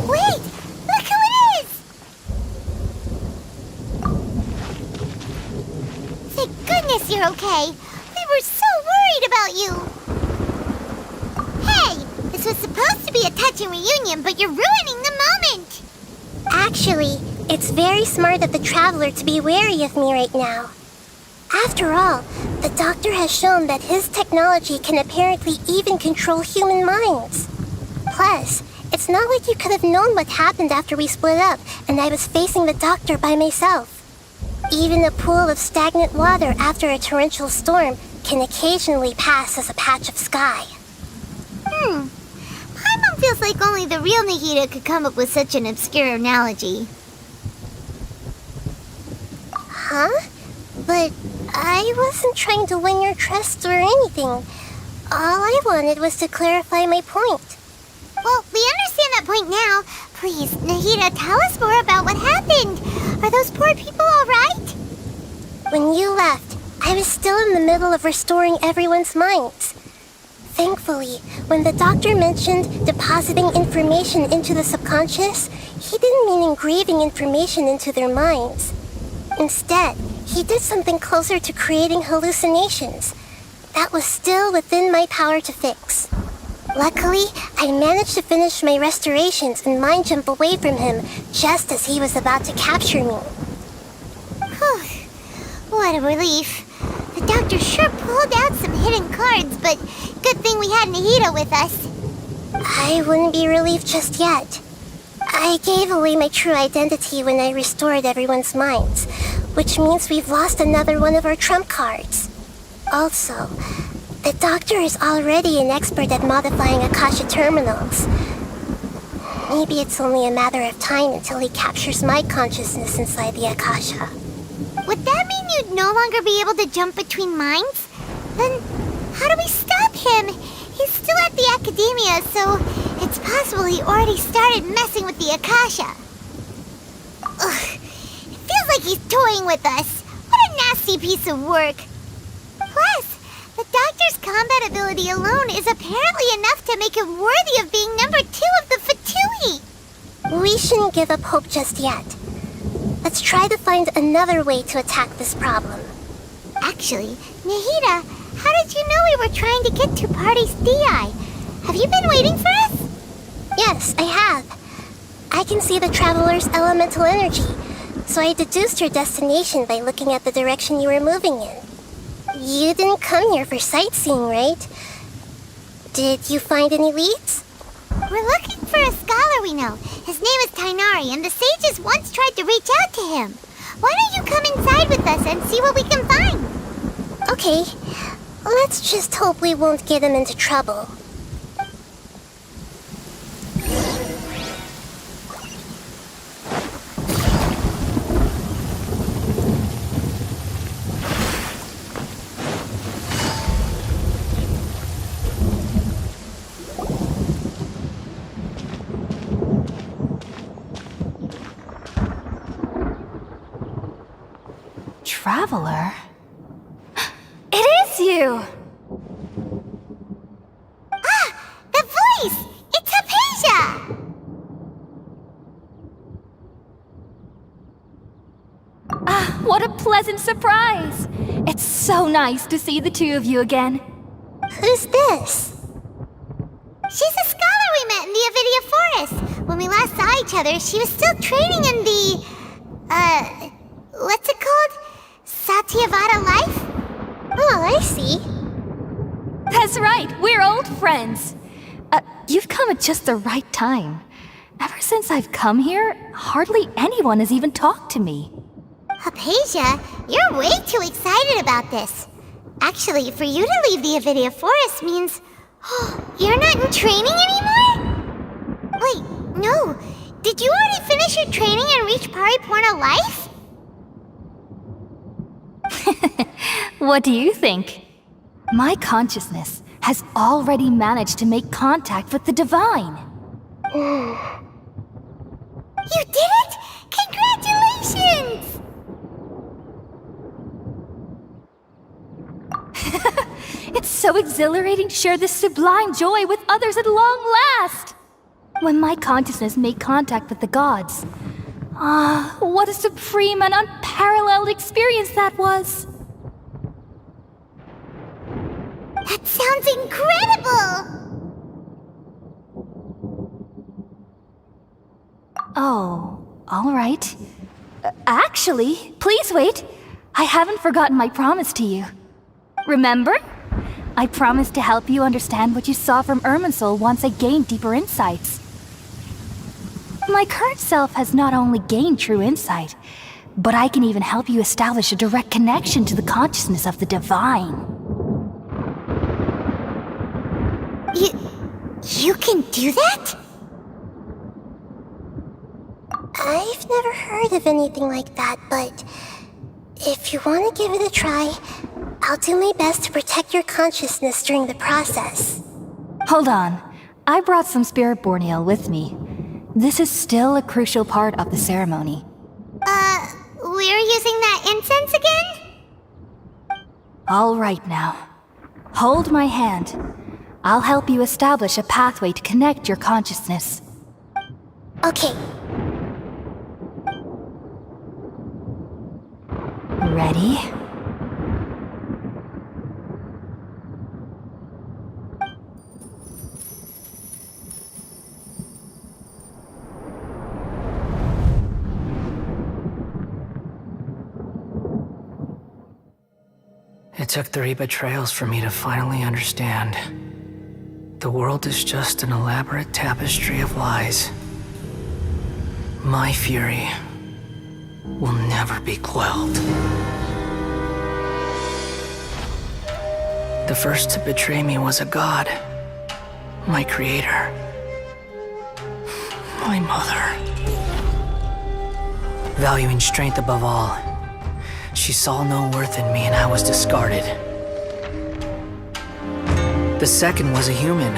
Wait! Look who it is! Thank goodness you're okay. We were so worried about you. Hey! This was supposed to be a touching reunion, but you're ruining the moment! Actually, it's very smart of the Traveler to be wary of me right now. After all, the Doctor has shown that his technology can apparently even control human minds. Plus, it's not like you could have known what happened after we split up and I was facing the Doctor by myself. Even a pool of stagnant water after a torrential storm can occasionally pass as a patch of sky. Paimon feels like only the real Nahida could come up with such an obscure analogy. Huh? But I wasn't trying to win your trust or anything. All I wanted was to clarify my point. Well, we understand that point now. Please, Nahida, tell us more about what happened. Are those poor people all right? When you left, I was still in the middle of restoring everyone's minds. Thankfully, when the Doctor mentioned depositing information into the subconscious, he didn't mean engraving information into their minds. Instead, he did something closer to creating hallucinations. That was still within my power to fix. Luckily, I managed to finish my restorations and mind jump away from him just as he was about to capture me. Whew. What a relief. The Doctor sure pulled out some hidden cards, but good thing we had Nahida with us. I wouldn't be relieved just yet. I gave away my true identity when I restored everyone's minds, which means we've lost another one of our trump cards. Also, the Doctor is already an expert at modifying Akasha terminals. Maybe it's only a matter of time until he captures my consciousness inside the Akasha. Would that mean you'd no longer be able to jump between minds? Then how do we stop him? He's still at the Academia, so it's possible he already started messing with the Akasha. Ugh, it feels like he's toying with us. What a nasty piece of work. Plus, the Doctor's combat ability alone is apparently enough to make him worthy of being number 2 of the Fatui. We shouldn't give up hope just yet. Let's try to find another way to attack this problem. Actually, Nahida, how did you know we were trying to get to Party's DI? Have you been waiting for us? Yes, I have. I can see the Traveler's elemental energy, so I deduced your destination by looking at the direction you were moving in. You didn't come here for sightseeing, right? Did you find any leads? We're looking for a scholar we know. His name is Tainari, and the sages once tried to reach out to him. Why don't you come inside with us and see what we can find? Okay, let's just hope we won't get him into trouble. Traveler? It is you! The voice! It's Hypatia! What a pleasant surprise! It's so nice to see the two of you again. Who's this? She's a scholar we met in the Avidia Forest. When we last saw each other, she was still training in the... what's it called? Satyavada life? Oh, I see. That's right, we're old friends. You've come at just the right time. Ever since I've come here, hardly anyone has even talked to me. Hypatia, you're way too excited about this. Actually, for you to leave the Avidia Forest means... you're not in training anymore? Wait, no. Did you already finish your training and reach Paripurna life? What do you think? My consciousness has already managed to make contact with the divine. You did it? Congratulations! It's so exhilarating to share this sublime joy with others at long last! When my consciousness made contact with the gods, what a supreme and unparalleled experience that was! That sounds incredible! Oh, all right. Actually, please wait. I haven't forgotten my promise to you. Remember? I promised to help you understand what you saw from Irminsul once I gained deeper insights. My current self has not only gained true insight, but I can even help you establish a direct connection to the consciousness of the divine. You can do that? I've never heard of anything like that, but if you want to give it a try, I'll do my best to protect your consciousness during the process. Hold on. I brought some spirit borneal with me. This is still a crucial part of the ceremony. We're using that incense again? All right now. Hold my hand. I'll help you establish a pathway to connect your consciousness. Okay. Ready? It took 3 betrayals for me to finally understand. The world is just an elaborate tapestry of lies. My fury will never be quelled. The first to betray me was a god, my creator. My mother. Valuing strength above all, she saw no worth in me and I was discarded. The second was a human.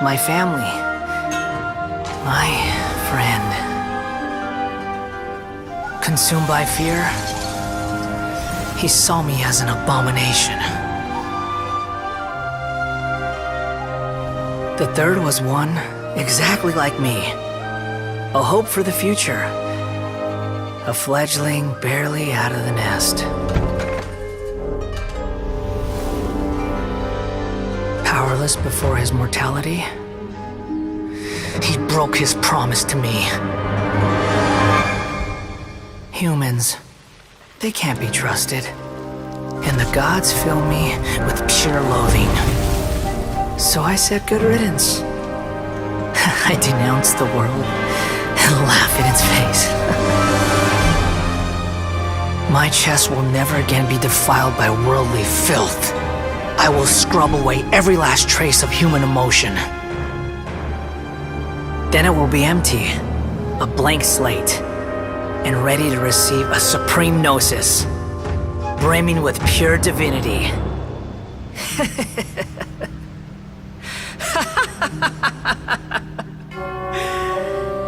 My family. My friend. Consumed by fear, he saw me as an abomination. The third was one exactly like me. A hope for the future. A fledgling barely out of the nest. Powerless before his mortality, he broke his promise to me. Humans, they can't be trusted. And the gods fill me with pure loathing. So I said good riddance. I denounce the world and laugh in its face. My chest will never again be defiled by worldly filth. I will scrub away every last trace of human emotion. Then it will be empty, a blank slate, and ready to receive a supreme gnosis, brimming with pure divinity.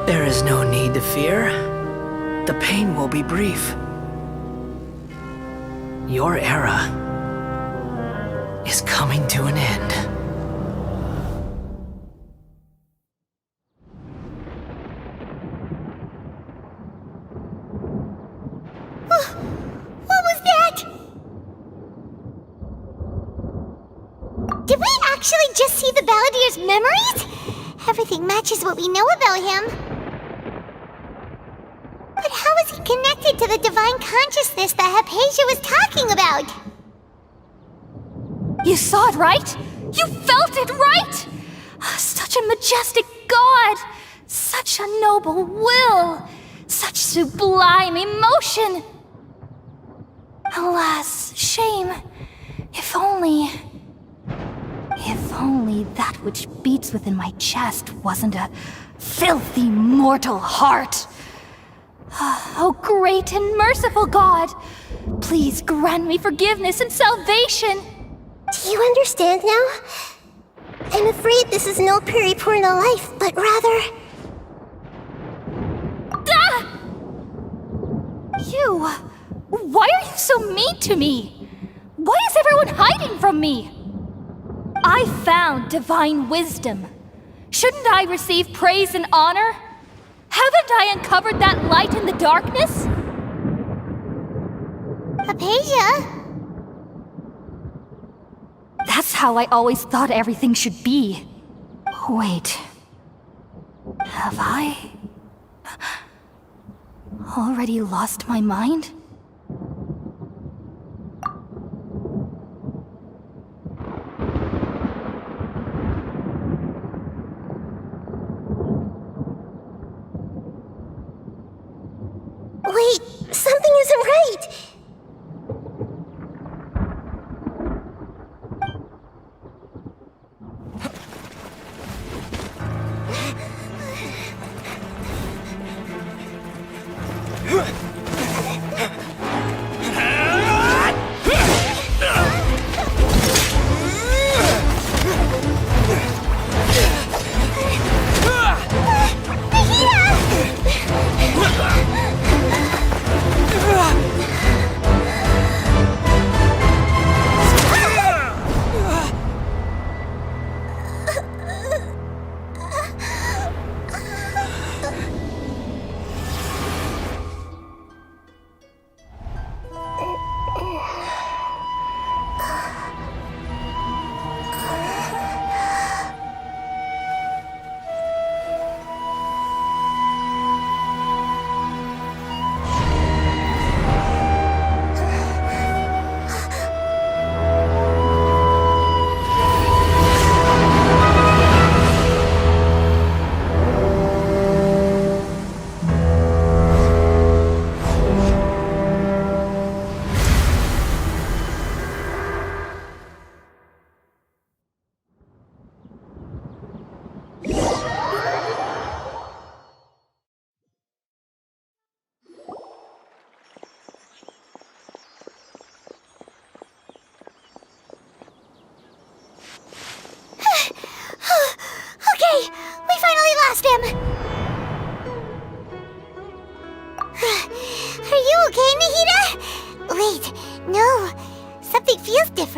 There is no need to fear. The pain will be brief. Your era is coming to an end. What was that? Did we actually just see the Balladeer's memories? Everything matches what we know about him. But how is he connected to the divine consciousness that Hypatia was talking about? You saw it, right? You felt it, right? Such a majestic god! Such a noble will! Such sublime emotion! Alas, shame. If only that which beats within my chest wasn't a filthy mortal heart. Oh, great and merciful God! Please grant me forgiveness and salvation! Do you understand now? I'm afraid this is no periporno life, but rather... Ah! You! Why are you so mean to me? Why is everyone hiding from me? I found divine wisdom. Shouldn't I receive praise and honor? Haven't I uncovered that light in the darkness? Hypatia? That's how I always thought everything should be. Wait. Have I already lost my mind? Wait, something isn't right!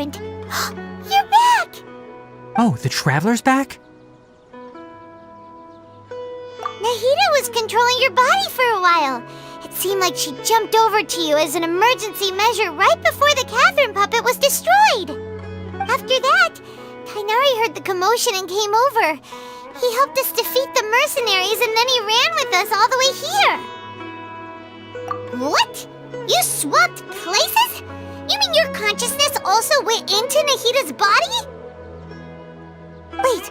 different. You're back! Oh, the Traveler's back? Nahida was controlling your body for a while. It seemed like she jumped over to you as an emergency measure right before the Catherine puppet was destroyed. After that, Tainari heard the commotion and came over. He helped us defeat the mercenaries and then he ran with us all the way here. What? You swapped places? You mean your consciousness also went into Nahida's body? Wait,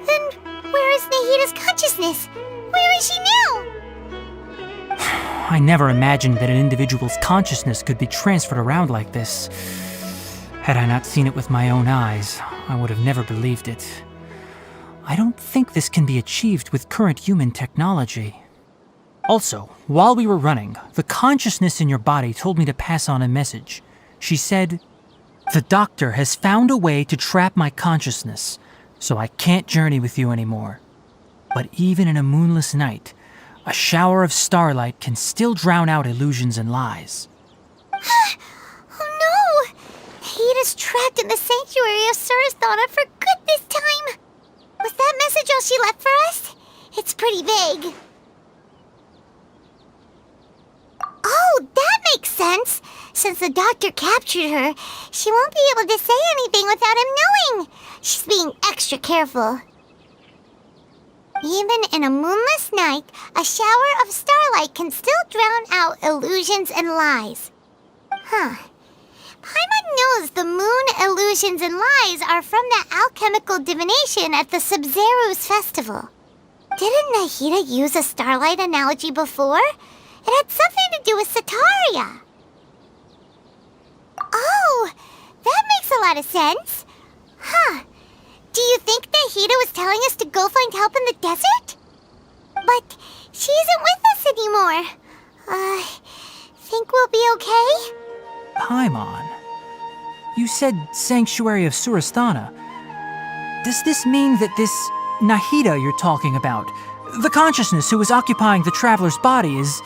then where is Nahida's consciousness? Where is she now? I never imagined that an individual's consciousness could be transferred around like this. Had I not seen it with my own eyes, I would have never believed it. I don't think this can be achieved with current human technology. Also, while we were running, the consciousness in your body told me to pass on a message. She said, "The doctor has found a way to trap my consciousness, so I can't journey with you anymore. But even in a moonless night, a shower of starlight can still drown out illusions and lies." Oh no! Nahida's trapped in the sanctuary of Surasthana for good this time. Was that message all she left for us? It's pretty vague. Oh, that makes sense. Since the doctor captured her, she won't be able to say anything without him knowing. She's being extra careful. Even in a moonless night, a shower of starlight can still drown out illusions and lies. Huh. Paimon knows the moon illusions and lies are from that alchemical divination at the Sub-Zero's festival. Didn't Nahida use a starlight analogy before? It had something to do with Sataria. Oh, that makes a lot of sense. Huh. Do you think Nahida was telling us to go find help in the desert? But she isn't with us anymore. Think we'll be okay? Paimon, you said Sanctuary of Surasthana. Does this mean that this Nahida you're talking about, the consciousness who is occupying the Traveler's body, is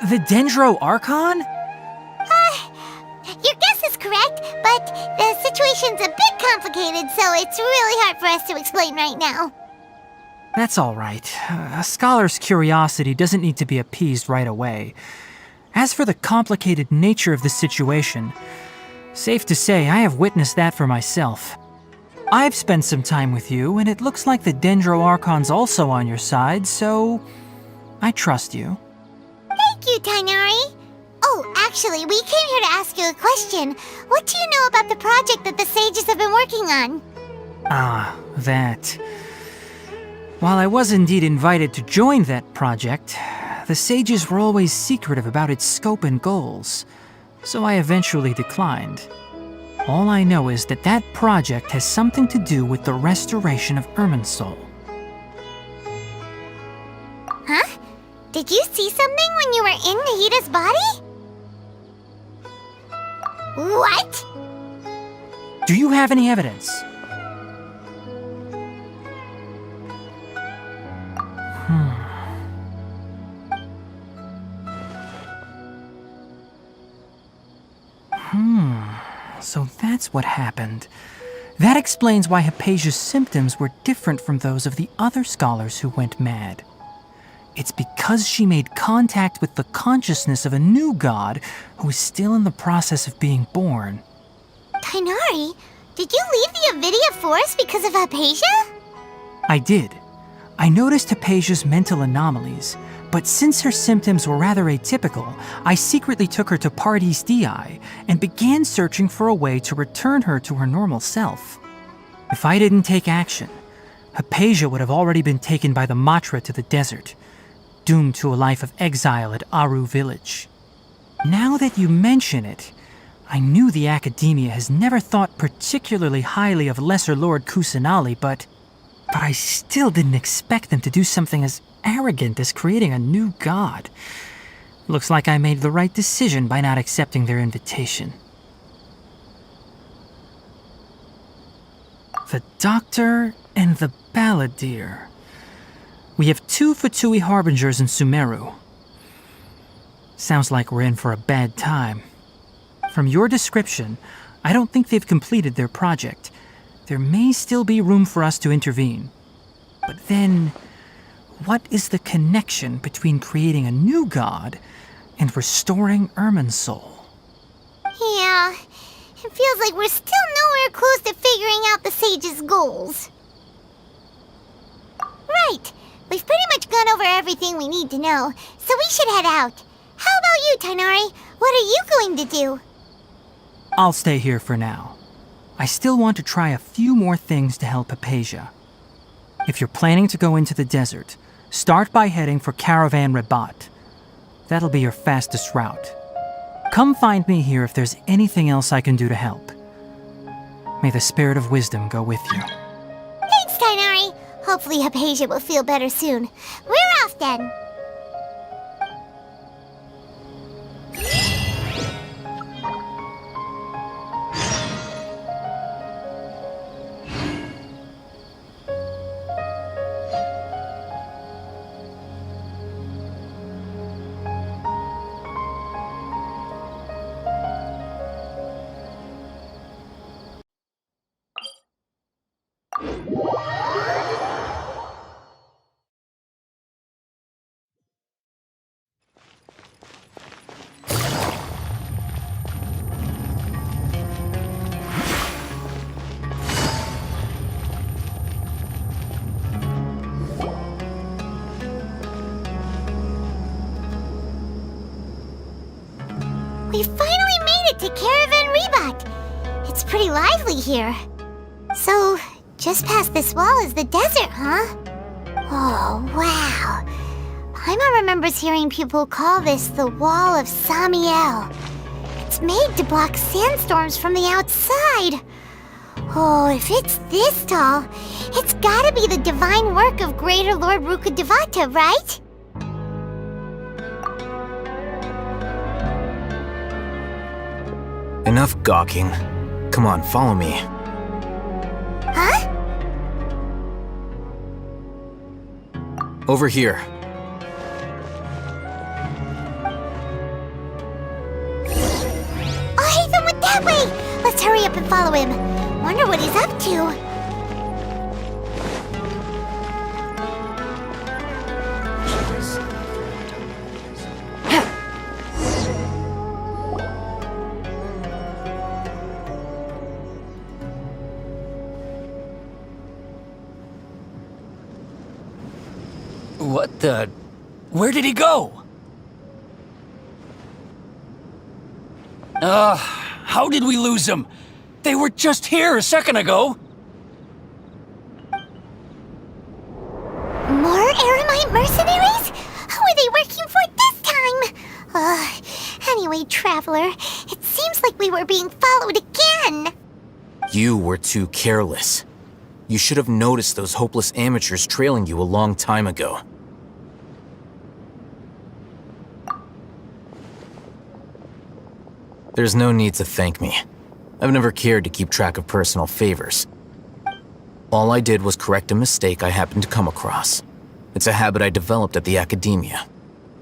the Dendro Archon? Your guess is correct, but the situation's a bit complicated, so it's really hard for us to explain right now. That's all right. A scholar's curiosity doesn't need to be appeased right away. As for the complicated nature of the situation, safe to say I have witnessed that for myself. I've spent some time with you, and it looks like the Dendro Archon's also on your side, so I trust you. Thank you, Tainari. Oh, actually, we came here to ask you a question. What do you know about the project that the sages have been working on? Ah, that. While I was indeed invited to join that project, the sages were always secretive about its scope and goals, so I eventually declined. All I know is that that project has something to do with the restoration of Irminsul. Huh? Did you see something when you were in Nahida's body? What? Do you have any evidence? So that's what happened. That explains why Hypatia's symptoms were different from those of the other scholars who went mad. It's because she made contact with the consciousness of a new god who is still in the process of being born. Tainari, did you leave the Avidia Forest because of Hypatia? I did. I noticed Hypatia's mental anomalies, but since her symptoms were rather atypical, I secretly took her to Pardes Dii and began searching for a way to return her to her normal self. If I didn't take action, Hypatia would have already been taken by the Matra to the desert, doomed to a life of exile at Aru village. Now that you mention it, I knew the Academia has never thought particularly highly of Lesser Lord Kusanali, but I still didn't expect them to do something as arrogant as creating a new god. Looks like I made the right decision by not accepting their invitation. The Doctor and the Balladeer. We have 2 Fatui Harbingers in Sumeru. Sounds like we're in for a bad time. From your description, I don't think they've completed their project. There may still be room for us to intervene. But then, what is the connection between creating a new god and restoring Irminsul? Yeah, it feels like we're still nowhere close to figuring out the sage's goals. Right, we've pretty much gone over everything we need to know, so we should head out. How about you, Tighnari? What are you going to do? I'll stay here for now. I still want to try a few more things to help Hypatia. If you're planning to go into the desert, start by heading for Caravan Rabat. That'll be your fastest route. Come find me here if there's anything else I can do to help. May the spirit of wisdom go with you. Thanks, Tighnari. Hopefully Hypatia will feel better soon. We're off then. We finally made it to Caravan Rabat. It's pretty lively here. So, just past this wall is the desert, huh? Oh, wow. Paimon remembers hearing people call this the Wall of Samiel. It's made to block sandstorms from the outside. Oh, if it's this tall, it's gotta be the divine work of Greater Lord Rukkhadevata, right? Enough gawking. Come on, follow me. Huh? Over here. Oh, Haytham went that way! Let's hurry up and follow him. Wonder what he's up to. What the... Where did he go? How did we lose him? They were just here a second ago. More Eremite mercenaries? Who are they working for this time? Anyway, Traveler, it seems like we were being followed again. You were too careless. You should have noticed those hopeless amateurs trailing you a long time ago. There's no need to thank me. I've never cared to keep track of personal favors. All I did was correct a mistake I happened to come across. It's a habit I developed at the Academia.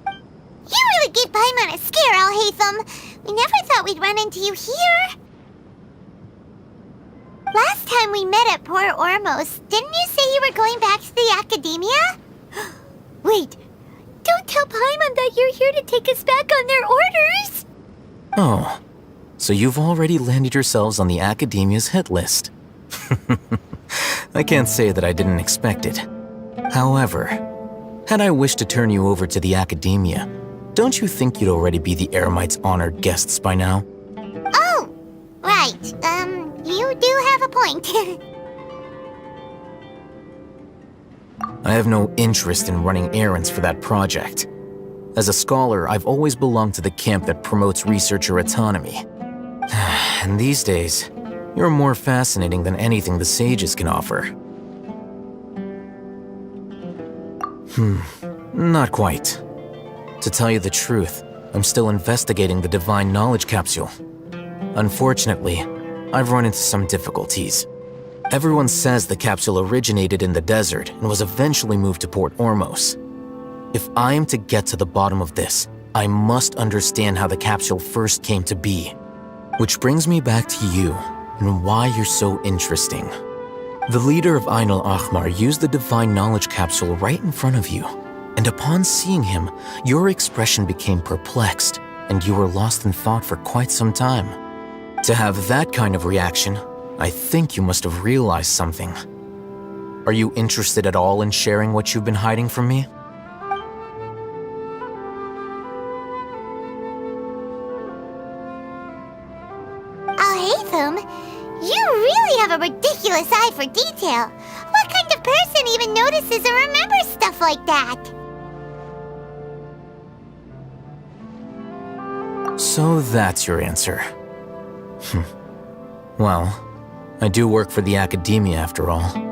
You really gave Paimon a scare, Alhaitham. We never thought we'd run into you here. Last time we met at Port Ormos, didn't you say you were going back to the Academia? Wait, don't tell Paimon that you're here to take us back on their orders! Oh, so you've already landed yourselves on the Academia's hit list. I can't say that I didn't expect it. However, had I wished to turn you over to the Academia, don't you think you'd already be the Eremites' honored guests by now? Oh, right. You do have a point. I have no interest in running errands for that project. As a scholar, I've always belonged to the camp that promotes researcher autonomy. And these days, you're more fascinating than anything the sages can offer. Not quite. To tell you the truth, I'm still investigating the Divine Knowledge Capsule. Unfortunately, I've run into some difficulties. Everyone says the capsule originated in the desert and was eventually moved to Port Ormos. If I am to get to the bottom of this, I must understand how the capsule first came to be. Which brings me back to you and why you're so interesting. The leader of Ain al-Ahmar used the Divine Knowledge Capsule right in front of you, and upon seeing him, your expression became perplexed, and you were lost in thought for quite some time. To have that kind of reaction, I think you must have realized something. Are you interested at all in sharing what you've been hiding from me? Al-Haytham, you really have a ridiculous eye for detail. What kind of person even notices or remembers stuff like that? So that's your answer. Well, I do work for the Academia after all.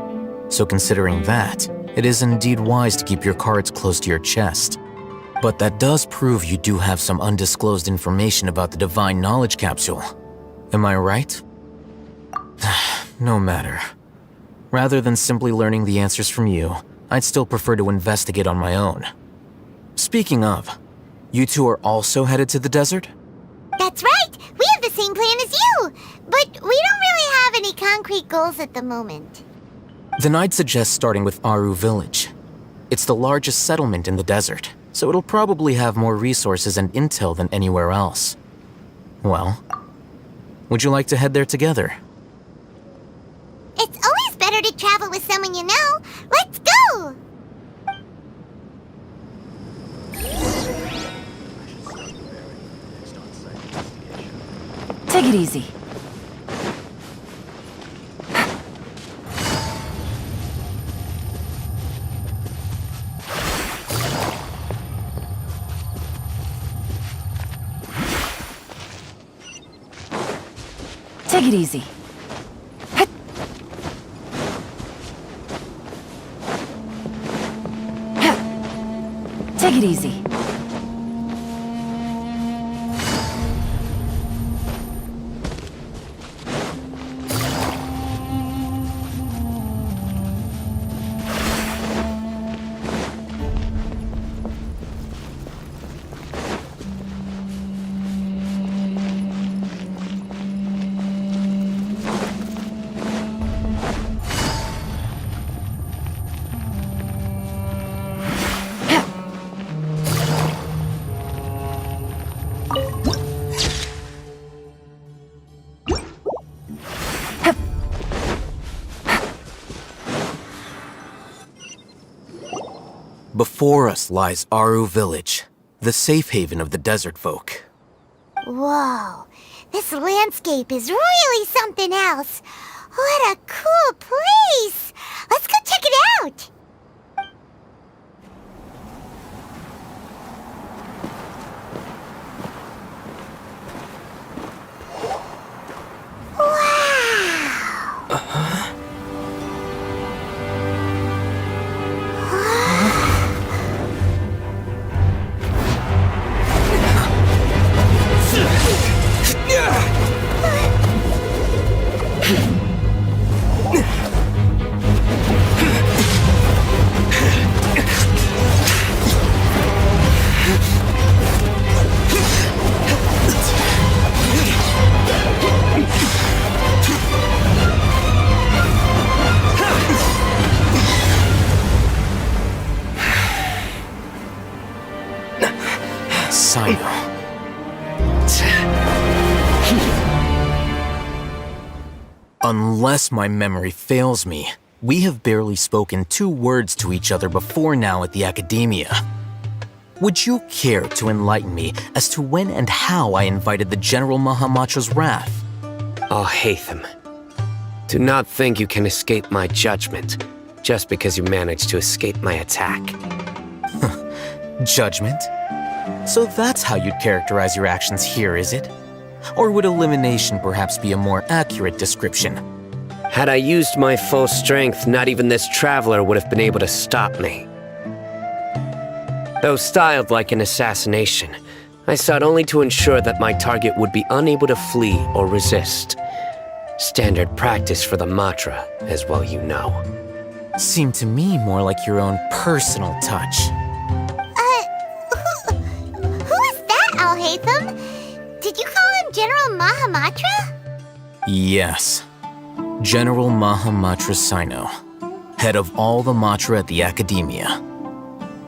So considering that, it is indeed wise to keep your cards close to your chest. But that does prove you do have some undisclosed information about the Divine Knowledge Capsule. Am I right? No matter. Rather than simply learning the answers from you, I'd still prefer to investigate on my own. Speaking of, you two are also headed to the desert? That's right! We have the same plan as you! But we don't really have any concrete goals at the moment. Then I'd suggest starting with Aru Village. It's the largest settlement in the desert, so it'll probably have more resources and intel than anywhere else. Well, would you like to head there together? It's always better to travel with someone you know. Let's go! Take it easy. Take it easy. Take it easy. Before us lies Aru Village, the safe haven of the desert folk. Whoa, this landscape is really something else. What a cool place! Let's go check it out! Unless my memory fails me, we have barely spoken 2 words to each other before now at the Academia. Would you care to enlighten me as to when and how I invited the General Mahamacho's wrath? Oh, Haytham. Do not think you can escape my judgment, just because you managed to escape my attack. Judgment? So that's how you'd characterize your actions here, is it? Or would elimination perhaps be a more accurate description? Had I used my full strength, not even this traveler would have been able to stop me. Though styled like an assassination, I sought only to ensure that my target would be unable to flee or resist. Standard practice for the Matra, as well you know. Seemed to me more like your own personal touch. Who is that, Al-Haytham? Did you call him General Mahamacho? Mahamatra? Yes. General Mahamatra Sino, head of all the Matra at the Academia.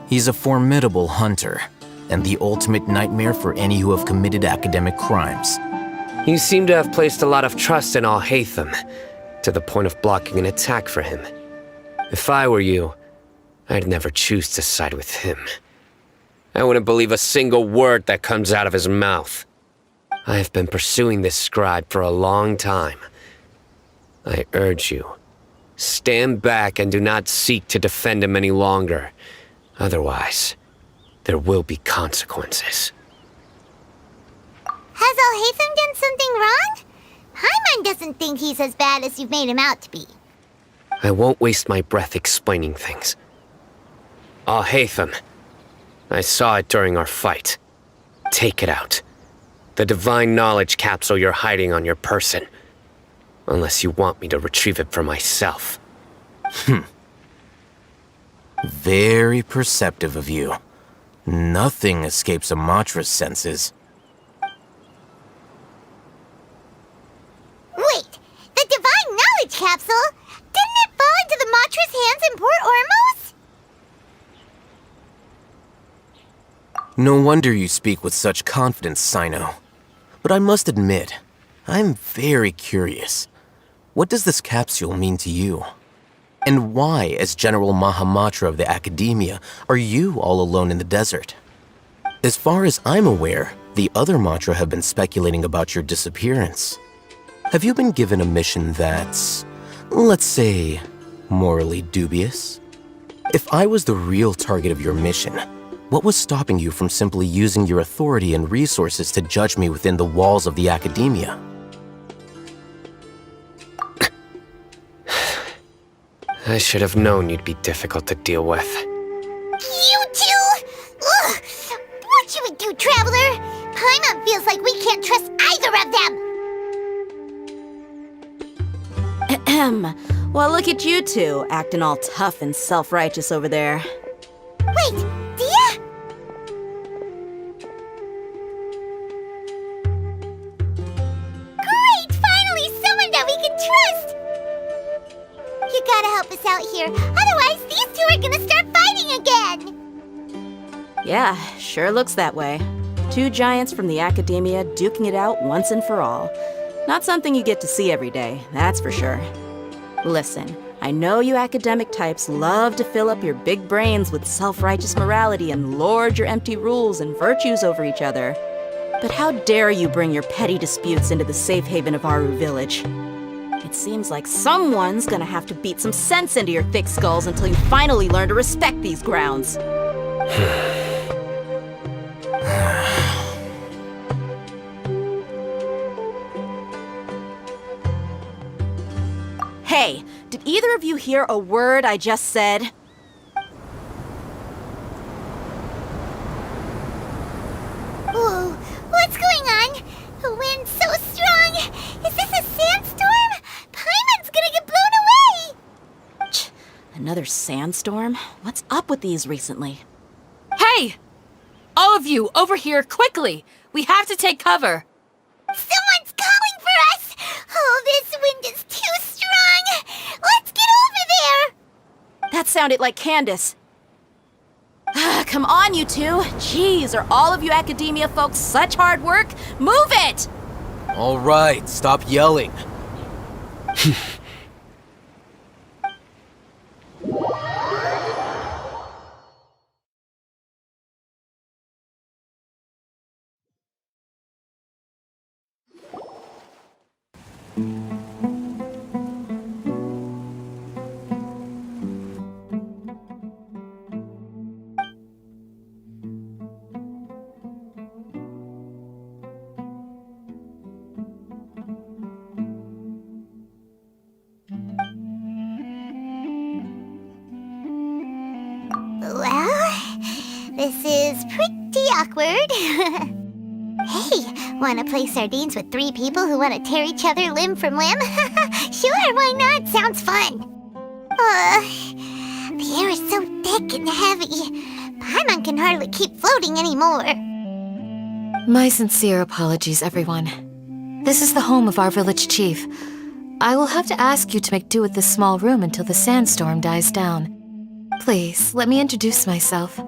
He's a formidable hunter, and the ultimate nightmare for any who have committed academic crimes. You seem to have placed a lot of trust in Al-Haytham, to the point of blocking an attack for him. If I were you, I'd never choose to side with him. I wouldn't believe a single word that comes out of his mouth. I have been pursuing this scribe for a long time. I urge you, stand back and do not seek to defend him any longer. Otherwise, there will be consequences. Has Al-Haytham done something wrong? Paimon doesn't think he's as bad as you've made him out to be. I won't waste my breath explaining things. Al-Haytham, I saw it during our fight. Take it out. The divine knowledge capsule you're hiding on your person. Unless you want me to retrieve it for myself. Very perceptive of you. Nothing escapes a Matra's senses. Wait, the divine knowledge capsule? Didn't it fall into the Matra's hands in Port Ormos? No wonder you speak with such confidence, Sino. But I must admit, I'm very curious. What does this capsule mean to you? And why, as General Mahamatra of the Academia, are you all alone in the desert? As far as I'm aware, the other Matra have been speculating about your disappearance. Have you been given a mission that's, let's say, morally dubious? If I was the real target of your mission, what was stopping you from simply using your authority and resources to judge me within the walls of the Academia? I should have known you'd be difficult to deal with. You two? Ugh! What should we do, Traveler? Paimon feels like we can't trust either of them. Ahem. Well, look at you two, acting all tough and self-righteous over there. Wait, Dia? Great! Finally, someone that we can trust! You gotta help us out here, otherwise these two are gonna start fighting again! Yeah, sure looks that way. Two giants from the Academia duking it out once and for all. Not something you get to see every day, that's for sure. Listen, I know you academic types love to fill up your big brains with self-righteous morality and lord your empty rules and virtues over each other. But how dare you bring your petty disputes into the safe haven of Aru Village? It seems like someone's gonna have to beat some sense into your thick skulls until you finally learn to respect these grounds. Hey, did either of you hear a word I just said? Whoa, what's going on? The wind's so strong! Is this a sandstorm? Paimon's gonna get blown away! Another sandstorm? What's up with these recently? Hey! All of you, over here, quickly! We have to take cover! Someone's calling for us! Oh, this wind is too strong! Let's get over there! That sounded like Candace. Come on, you two! Jeez, are all of you Academia folks such hard work? Move it! All right, stop yelling. Well, this is pretty awkward. Hey, wanna play sardines with three people who wanna tear each other limb from limb? Sure, why not? Sounds fun. The air is so thick and heavy. Paimon can hardly keep floating anymore. My sincere apologies, everyone. This is the home of our village chief. I will have to ask you to make do with this small room until the sandstorm dies down. Please, let me introduce myself.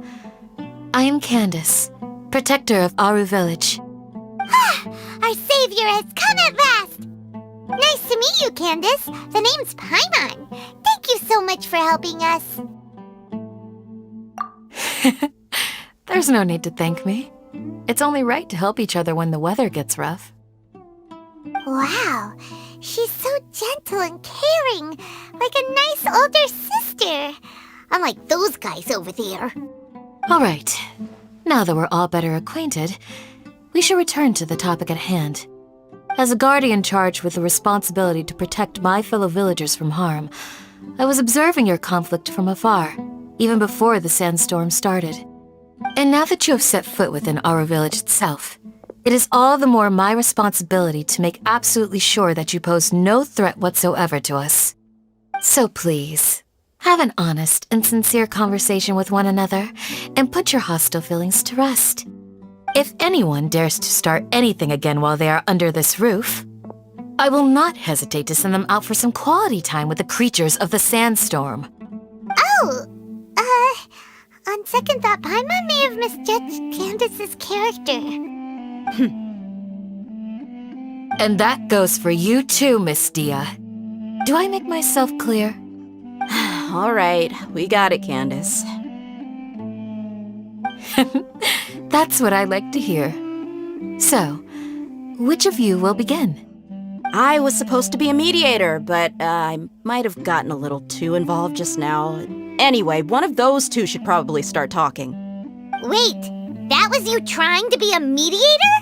I am Candace, protector of Aru Village. Our savior has come at last! Nice to meet you, Candace. The name's Paimon. Thank you so much for helping us. There's no need to thank me. It's only right to help each other when the weather gets rough. Wow, she's so gentle and caring, like a nice older sister. Unlike those guys over there. All right, now that we're all better acquainted, we should return to the topic at hand. As a guardian charged with the responsibility to protect my fellow villagers from harm, I was observing your conflict from afar, even before the sandstorm started. And now that you have set foot within Aru Village itself, it is all the more my responsibility to make absolutely sure that you pose no threat whatsoever to us. So please, have an honest and sincere conversation with one another, and put your hostile feelings to rest. If anyone dares to start anything again while they are under this roof, I will not hesitate to send them out for some quality time with the creatures of the sandstorm. Oh, on second thought, Paimon may have misjudged Candace's character. And that goes for you too, Miss Dia. Do I make myself clear? All right, we got it, Candace. That's what I like to hear. So, which of you will begin? I was supposed to be a mediator, but I might have gotten a little too involved just now. Anyway, one of those two should probably start talking. Wait, that was you trying to be a mediator?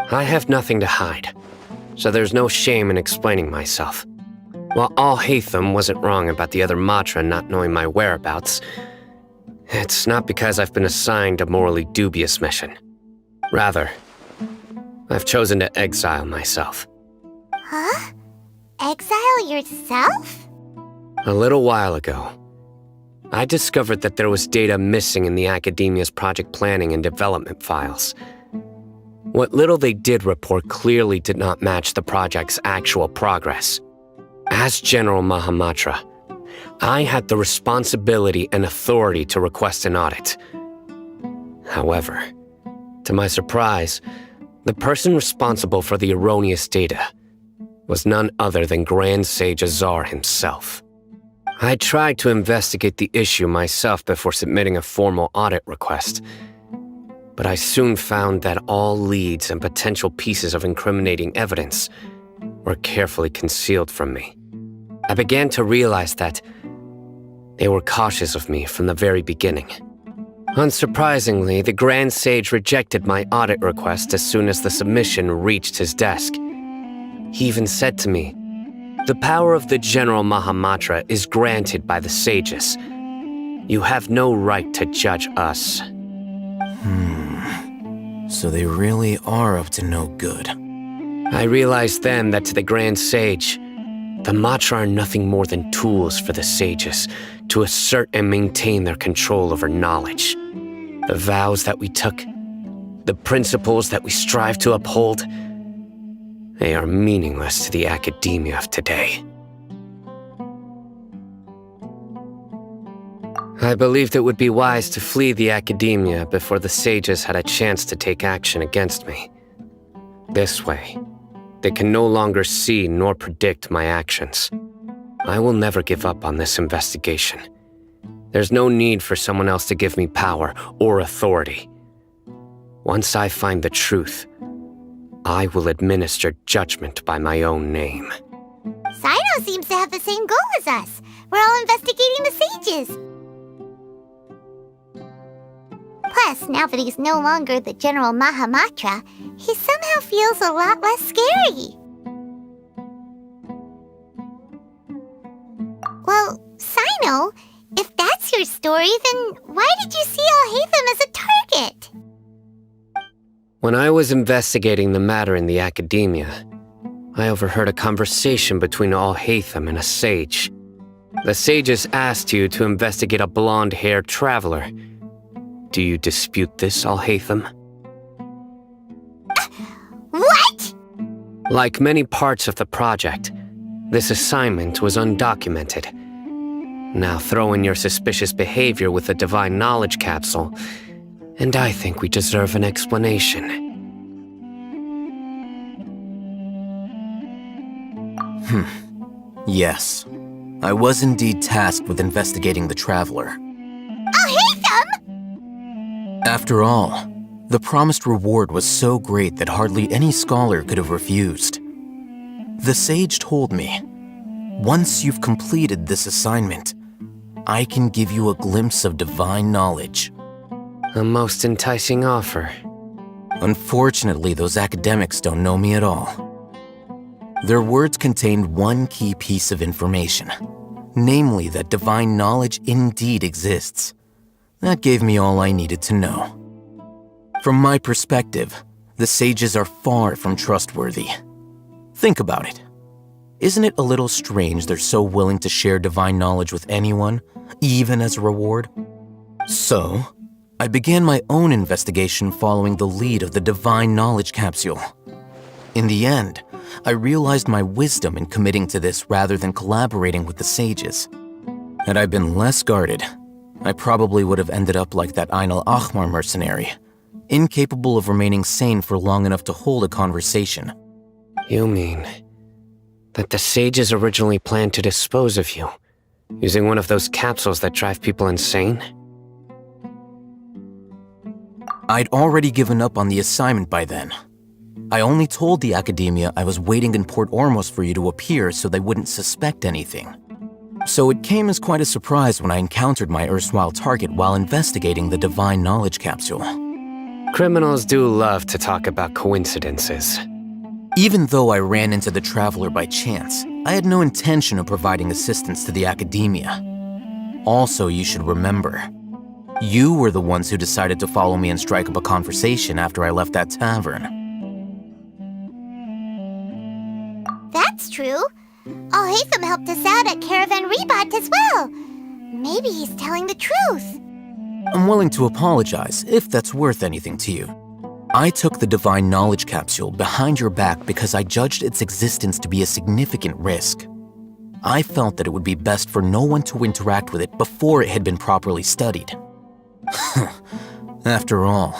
I have nothing to hide, so there's no shame in explaining myself. While Al-Haytham wasn't wrong about the other Matra not knowing my whereabouts, it's not because I've been assigned a morally dubious mission. Rather, I've chosen to exile myself. Huh? Exile yourself? A little while ago, I discovered that there was data missing in the Academia's project planning and development files. What little they did report clearly did not match the project's actual progress. As General Mahamatra, I had the responsibility and authority to request an audit. However, to my surprise, the person responsible for the erroneous data was none other than Grand Sage Azar himself. I tried to investigate the issue myself before submitting a formal audit request, but I soon found that all leads and potential pieces of incriminating evidence were carefully concealed from me. I began to realize that they were cautious of me from the very beginning. Unsurprisingly, the Grand Sage rejected my audit request as soon as the submission reached his desk. He even said to me, "The power of the General Mahamatra is granted by the sages. You have no right to judge us." So they really are up to no good. I realized then that to the Grand Sage, the Matra are nothing more than tools for the sages to assert and maintain their control over knowledge. The vows that we took, the principles that we strive to uphold, they are meaningless to the academia of today. I believed it would be wise to flee the academia before the sages had a chance to take action against me. This way, they can no longer see nor predict my actions. I will never give up on this investigation. There's no need for someone else to give me power or authority. Once I find the truth, I will administer judgment by my own name. Sino seems to have the same goal as us. We're all investigating the sages. Plus, now that he's no longer the General Mahamatra, he somehow feels a lot less scary. Well, Sino, if that's your story, then why did you see Al-Haytham as a target? When I was investigating the matter in the academia, I overheard a conversation between Al-Haytham and a sage. The sages asked you to investigate a blonde-haired traveler. Do you dispute this, Al-Haytham? Like many parts of the project, this assignment was undocumented. Now throw in your suspicious behavior with the Divine Knowledge Capsule, and I think we deserve an explanation. Yes. I was indeed tasked with investigating the Traveler. I'll hate them! After all, the promised reward was so great that hardly any scholar could have refused. The sage told me, once you've completed this assignment, I can give you a glimpse of divine knowledge. A most enticing offer. Unfortunately, those academics don't know me at all. Their words contained one key piece of information, namely that divine knowledge indeed exists. That gave me all I needed to know. From my perspective, the sages are far from trustworthy. Think about it. Isn't it a little strange they're so willing to share divine knowledge with anyone, even as a reward? So, I began my own investigation following the lead of the Divine Knowledge Capsule. In the end, I realized my wisdom in committing to this rather than collaborating with the sages. Had I been less guarded, I probably would have ended up like that Ain al-Ahmar mercenary, incapable of remaining sane for long enough to hold a conversation. You mean that the sages originally planned to dispose of you, using one of those capsules that drive people insane? I'd already given up on the assignment by then. I only told the Academia I was waiting in Port Ormos for you to appear so they wouldn't suspect anything. So it came as quite a surprise when I encountered my erstwhile target while investigating the Divine Knowledge Capsule. Criminals do love to talk about coincidences. Even though I ran into the Traveler by chance, I had no intention of providing assistance to the Academia. Also, you should remember, you were the ones who decided to follow me and strike up a conversation after I left that tavern. That's true. Al-Haytham helped us out at Caravan Rebat as well. Maybe he's telling the truth. I'm willing to apologize if that's worth anything to you. I took the Divine Knowledge Capsule behind your back because I judged its existence to be a significant risk. I felt that it would be best for no one to interact with it before it had been properly studied. After all,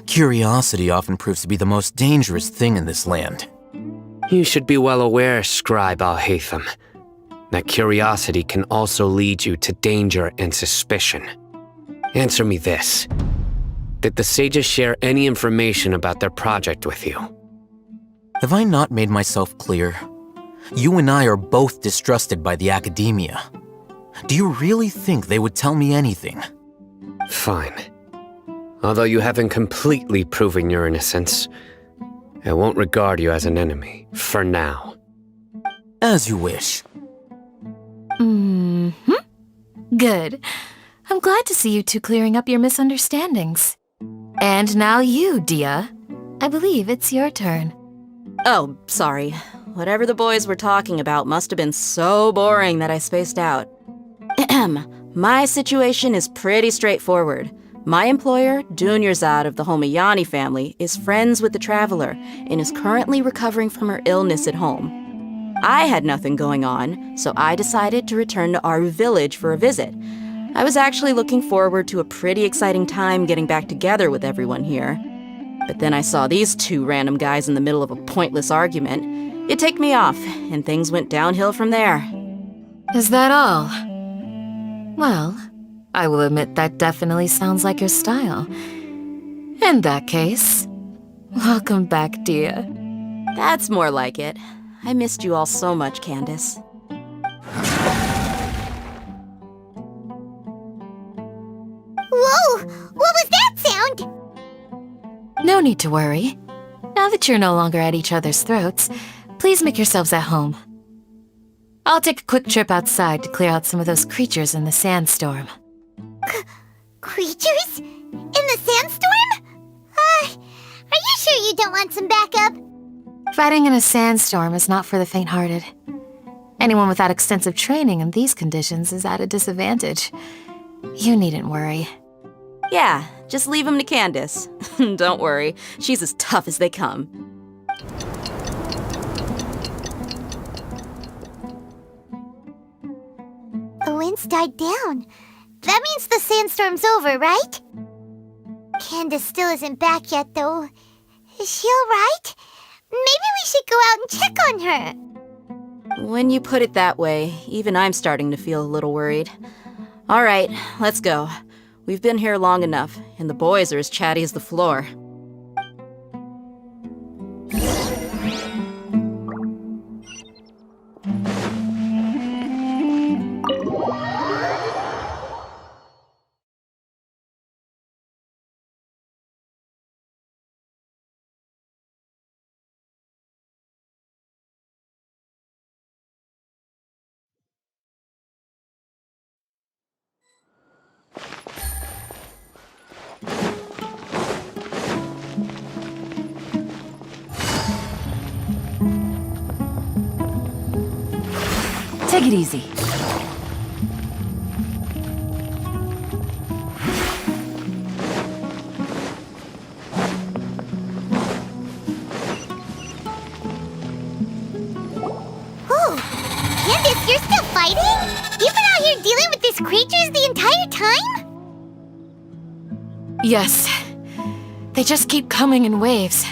curiosity often proves to be the most dangerous thing in this land. You should be well aware, Scribe Al-Haytham, that curiosity can also lead you to danger and suspicion. Answer me this. Did the sages share any information about their project with you? Have I not made myself clear? You and I are both distrusted by the Academia. Do you really think they would tell me anything? Fine. Although you haven't completely proven your innocence, I won't regard you as an enemy, for now. As you wish. Good. I'm glad to see you two clearing up your misunderstandings. And now you, Dia. I believe it's your turn. Oh, sorry. Whatever the boys were talking about must have been so boring that I spaced out. My situation is pretty straightforward. My employer, Dunyarzad of the Homayani family, is friends with the Traveler and is currently recovering from her illness at home. I had nothing going on, so I decided to return to Aru village for a visit. I was actually looking forward to a pretty exciting time getting back together with everyone here. But then I saw these two random guys in the middle of a pointless argument. It ticked me off, and things went downhill from there. Is that all? Well, I will admit that definitely sounds like your style. In that case, welcome back, Dia. That's more like it. I missed you all so much, Candace. Whoa! What was that sound? No need to worry. Now that you're no longer at each other's throats, please make yourselves at home. I'll take a quick trip outside to clear out some of those creatures in the sandstorm. Creatures? In the sandstorm? Are you sure you don't want some backup? Fighting in a sandstorm is not for the faint-hearted. Anyone without extensive training in these conditions is at a disadvantage. You needn't worry. Yeah, just leave him to Candace. Don't worry, she's as tough as they come. The wind's died down. That means the sandstorm's over, right? Candace still isn't back yet, though. Is she alright? Maybe we should go out and check on her. When you put it that way, even I'm starting to feel a little worried. All right, let's go. We've been here long enough, and the boys are as chatty as the floor. Take it easy. Ooh, Candace, you're still fighting? You've been out here dealing with these creatures the entire time? Yes. They just keep coming in waves.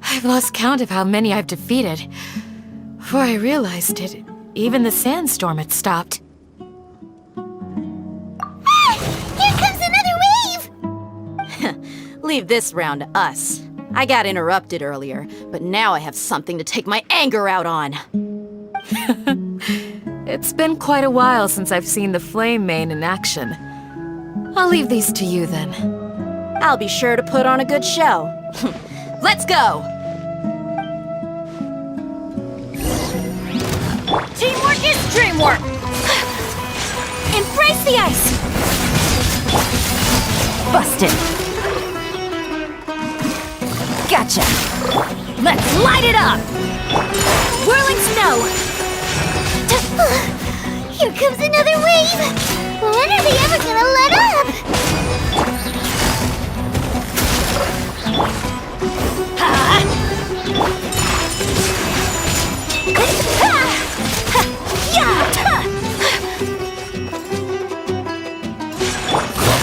I've lost count of how many I've defeated. Before I realized it, even the sandstorm had stopped. Ah! Here comes another wave! Leave this round to us. I got interrupted earlier, but now I have something to take my anger out on. It's been quite a while since I've seen the flame mane in action. I'll leave these to you then. I'll be sure to put on a good show. Let's go! Teamwork is dreamwork! Embrace the ice! Busted! Gotcha! Let's light it up! Whirling snow! Here comes another wave! When are they ever gonna let up?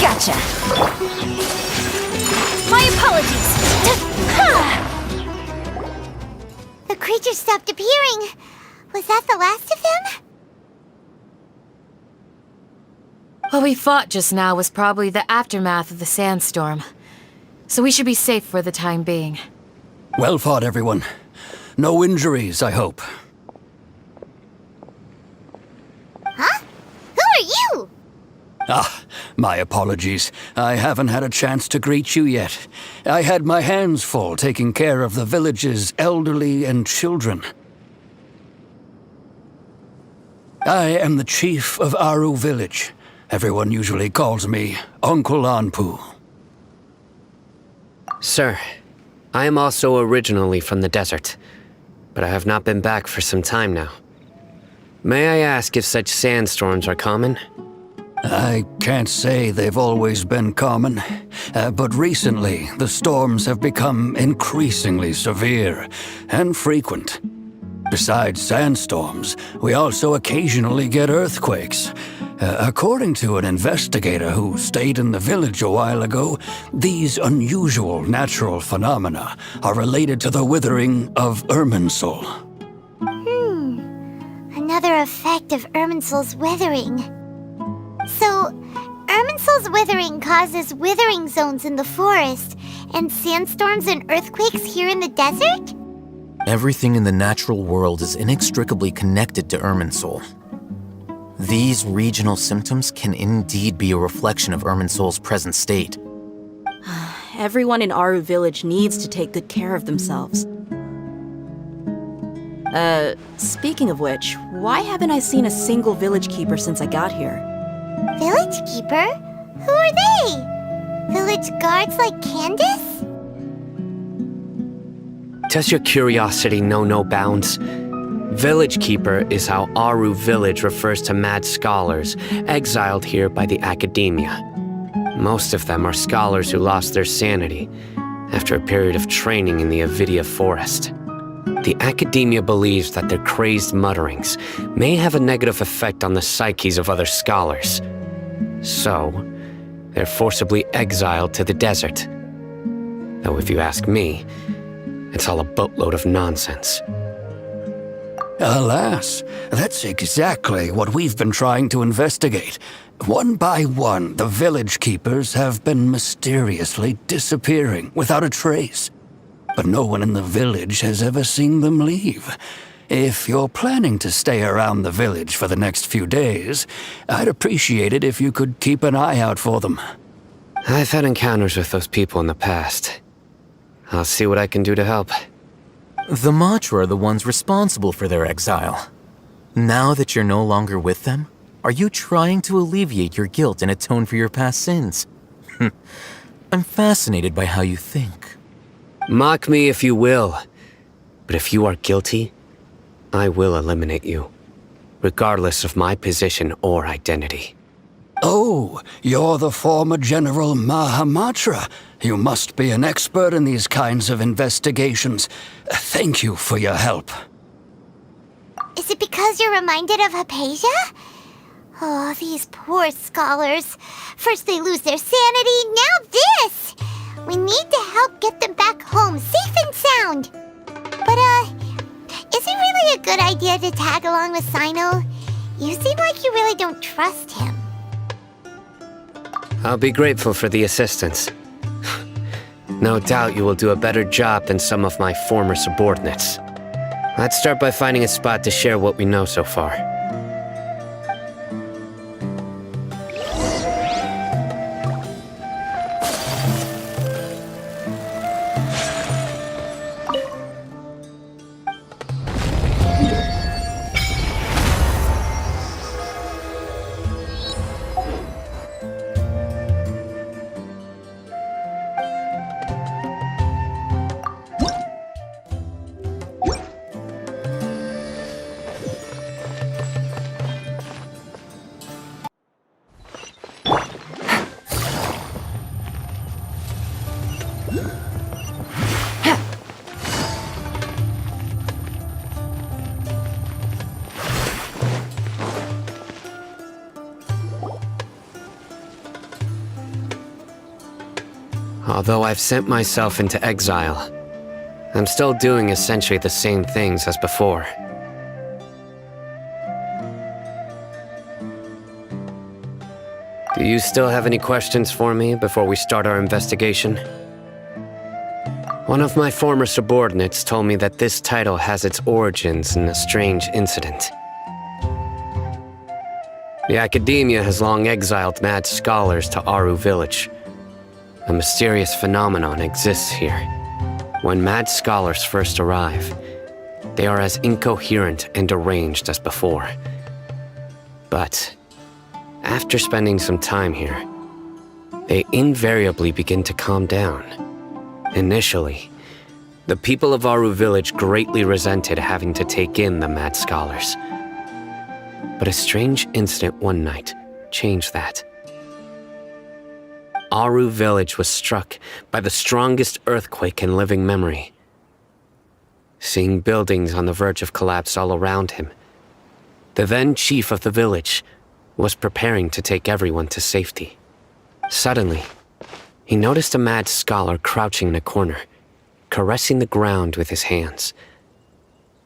Gotcha! My apologies! The creatures stopped appearing. Was that the last of them? What we fought just now was probably the aftermath of the sandstorm. So we should be safe for the time being. Well fought, everyone. No injuries, I hope. Huh? Who are you? Ah, my apologies. I haven't had a chance to greet you yet. I had my hands full taking care of the village's elderly and children. I am the chief of Aru Village. Everyone usually calls me Uncle Anpu. Sir, I am also originally from the desert, but I have not been back for some time now. May I ask if such sandstorms are common? I can't say they've always been common, but recently the storms have become increasingly severe and frequent. Besides sandstorms, we also occasionally get earthquakes. According to an investigator who stayed in the village a while ago, these unusual natural phenomena are related to the withering of Irminsul. Another effect of Irminsul's withering. So, Irminsul's withering causes withering zones in the forest, and sandstorms and earthquakes here in the desert? Everything in the natural world is inextricably connected to Irminsul. These regional symptoms can indeed be a reflection of Irminsul's present state. Everyone in Aru Village needs to take good care of themselves. Speaking of which, why haven't I seen a single village keeper since I got here? Village keeper? Who are they? Village guards like Candace? Does your curiosity know no bounds? Village Keeper is how Aru Village refers to mad scholars exiled here by the academia. Most of them are scholars who lost their sanity after a period of training in the Avidia forest. The Academia believes that their crazed mutterings may have a negative effect on the psyches of other scholars. So, they're forcibly exiled to the desert. Though if you ask me, it's all a boatload of nonsense. Alas, that's exactly what we've been trying to investigate. One by one, the village keepers have been mysteriously disappearing without a trace. But no one in the village has ever seen them leave. If you're planning to stay around the village for the next few days, I'd appreciate it if you could keep an eye out for them. I've had encounters with those people in the past. I'll see what I can do to help. The Matra are the ones responsible for their exile. Now that you're no longer with them, are you trying to alleviate your guilt and atone for your past sins? I'm fascinated by how you think. Mock me if you will, but if you are guilty, I will eliminate you, regardless of my position or identity. Oh, you're the former General Mahamatra. You must be an expert in these kinds of investigations. Thank you for your help. Is it because you're reminded of Hypatia? Oh, these poor scholars. First they lose their sanity, now this! We need to help get them back home, safe and sound. But, is it really a good idea to tag along with Sino? You seem like you really don't trust him. I'll be grateful for the assistance. No doubt you will do a better job than some of my former subordinates. Let's start by finding a spot to share what we know so far. Although I've sent myself into exile, I'm still doing essentially the same things as before. Do you still have any questions for me before we start our investigation? One of my former subordinates told me that this title has its origins in a strange incident. The Academia has long exiled mad scholars to Aru Village. A mysterious phenomenon exists here. When mad scholars first arrive, they are as incoherent and deranged as before. But after spending some time here, they invariably begin to calm down. Initially, the people of Aru Village greatly resented having to take in the mad scholars. But a strange incident one night changed that. Aru Village was struck by the strongest earthquake in living memory. Seeing buildings on the verge of collapse all around him, the then chief of the village was preparing to take everyone to safety. Suddenly, he noticed a mad scholar crouching in a corner, caressing the ground with his hands.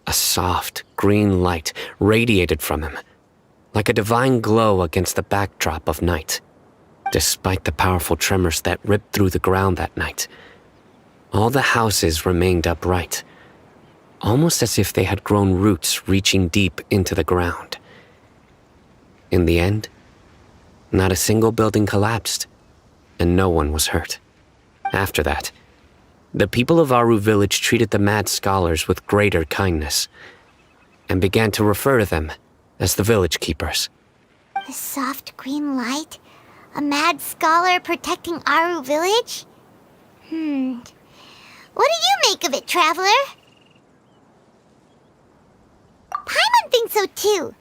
A soft, green light radiated from him, like a divine glow against the backdrop of night. Despite the powerful tremors that ripped through the ground that night, all the houses remained upright, almost as if they had grown roots reaching deep into the ground. In the end, not a single building collapsed, and no one was hurt. After that, the people of Aru Village treated the mad scholars with greater kindness, and began to refer to them as the village keepers. The soft green light? A mad scholar protecting Aru Village? What do you make of it, Traveler? Paimon thinks so too.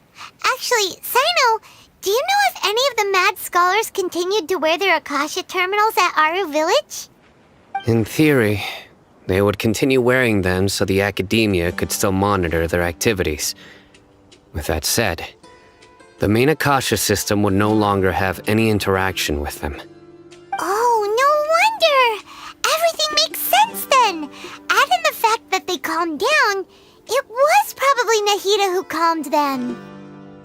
Actually, Sino, do you know if any of the mad scholars continued to wear their Akasha terminals at Aru Village? In theory, They would continue wearing them so the academia could still monitor their activities. With that said, the main Akasha system would no longer have any interaction with them. Oh, no wonder! Everything makes sense then! Add in the fact that they calmed down, it was probably Nahida who calmed them.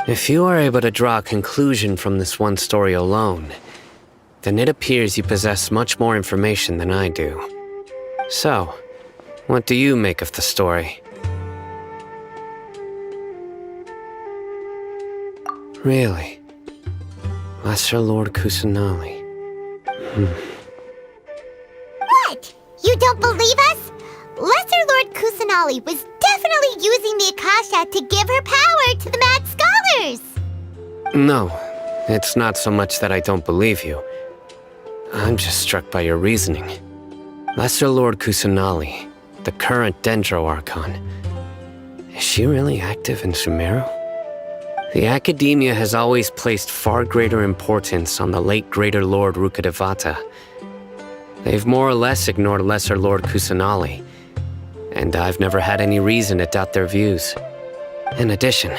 If you are able to draw a conclusion from this one story alone, then it appears you possess much more information than I do. So, what do you make of the story? Really? Lesser Lord Kusanali. What? You don't believe us? Lesser Lord Kusanali was definitely using the Akasha to give her power to the Mad Scholars! No, it's not so much that I don't believe you. I'm just struck by your reasoning. Lesser Lord Kusanali, the current Dendro Archon, is she really active in Sumeru? The Academia has always placed far greater importance on the late Greater Lord Rukkhadevata. They've more or less ignored Lesser Lord Kusanali, and I've never had any reason to doubt their views. In addition,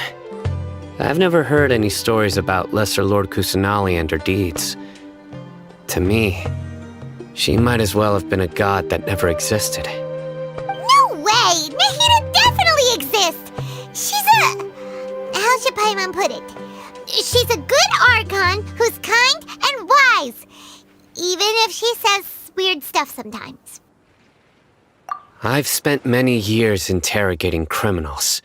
I've never heard any stories about Lesser Lord Kusanali and her deeds. To me, she might as well have been a god that never existed. No way! Nahida definitely exists! She's a... how should Paimon put it? She's a good Archon who's kind and wise, even if she says weird stuff sometimes. I've spent many years interrogating criminals,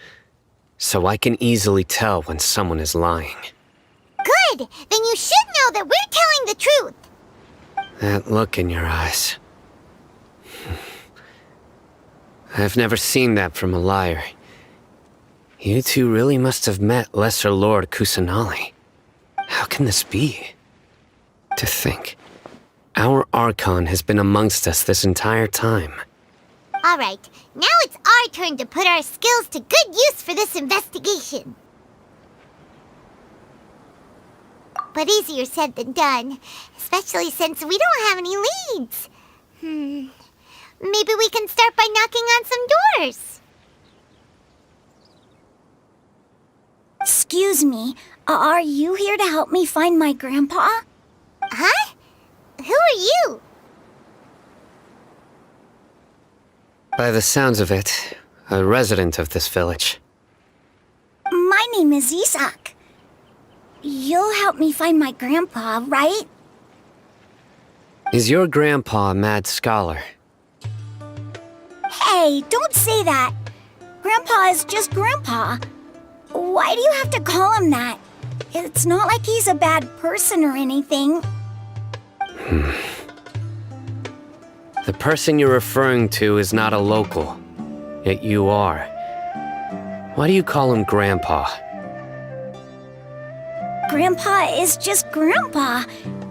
so I can easily tell when someone is lying. Good! Then you should know that we're telling the truth! That look in your eyes. I've never seen that from a liar. You two really must have met Lesser Lord Kusanali. How can this be? To think, our Archon has been amongst us this entire time. Alright, now it's our turn to put our skills to good use for this investigation. But easier said than done, especially since we don't have any leads. Maybe we can start by knocking on some doors. Excuse me, are you here to help me find my grandpa? Huh? Who are you? By the sounds of it, a resident of this village. My name is Isak. You'll help me find my grandpa, right? Is your grandpa a mad scholar? Hey, don't say that. Grandpa is just Grandpa. Why do you have to call him that? It's not like he's a bad person or anything. The person you're referring to is not a local, yet you are. Why do you call him Grandpa? Grandpa is just Grandpa.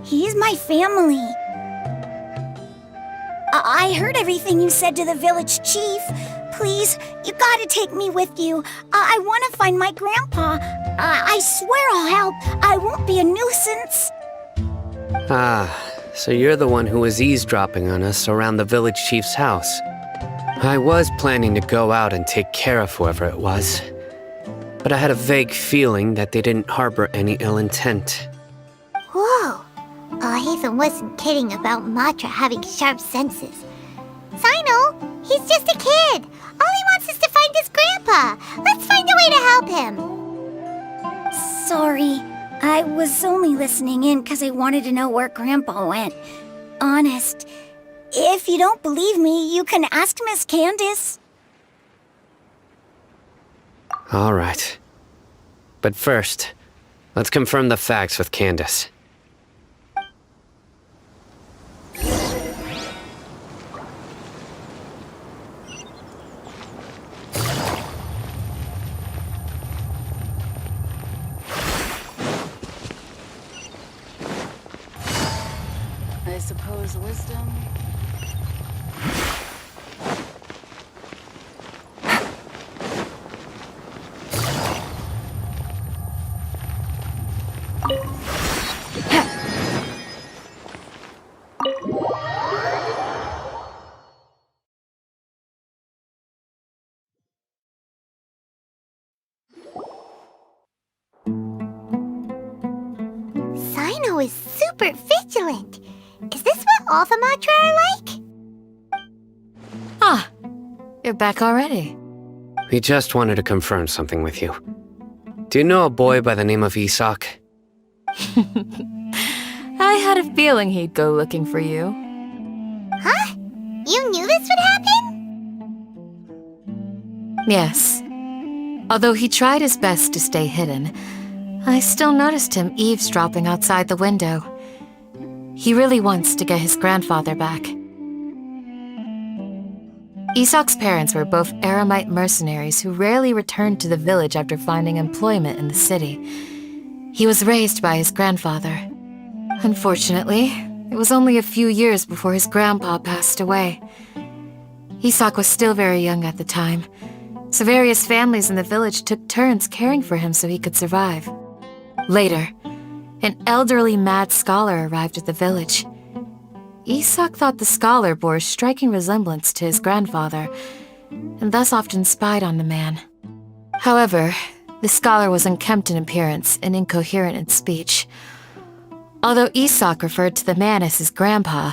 He's my family. I heard everything you said to the village chief. Please, you gotta take me with you. I want to find my grandpa. I swear I'll help. I won't be a nuisance. Ah, so you're the one who was eavesdropping on us around the village chief's house. I was planning to go out and take care of whoever it was, but I had a vague feeling that they didn't harbor any ill intent. Whoa. Hatham wasn't kidding about Matra having sharp senses. Sino, he's just a kid. All he wants is to find his grandpa. Let's find a way to help him. Sorry, I was only listening in because I wanted to know where Grandpa went. Honest. If you don't believe me, you can ask Miss Candace. All right. But first, let's confirm the facts with Candace. I suppose wisdom Sino is super vigilant. Is this what all the Matra are like? Ah, you're back already. We just wanted to confirm something with you. Do you know a boy by the name of Isak? I had a feeling he'd go looking for you. Huh? You knew this would happen? Yes. Although he tried his best to stay hidden, I still noticed him eavesdropping outside the window. He really wants to get his grandfather back. Isak's parents were both Eremite mercenaries who rarely returned to the village after finding employment in the city. He was raised by his grandfather. Unfortunately, it was only a few years before his grandpa passed away. Isak was still very young at the time, so various families in the village took turns caring for him so he could survive. Later, an elderly mad scholar arrived at the village. Isak thought the scholar bore a striking resemblance to his grandfather, and thus often spied on the man. However, the scholar was unkempt in appearance and incoherent in speech. Although Isak referred to the man as his grandpa,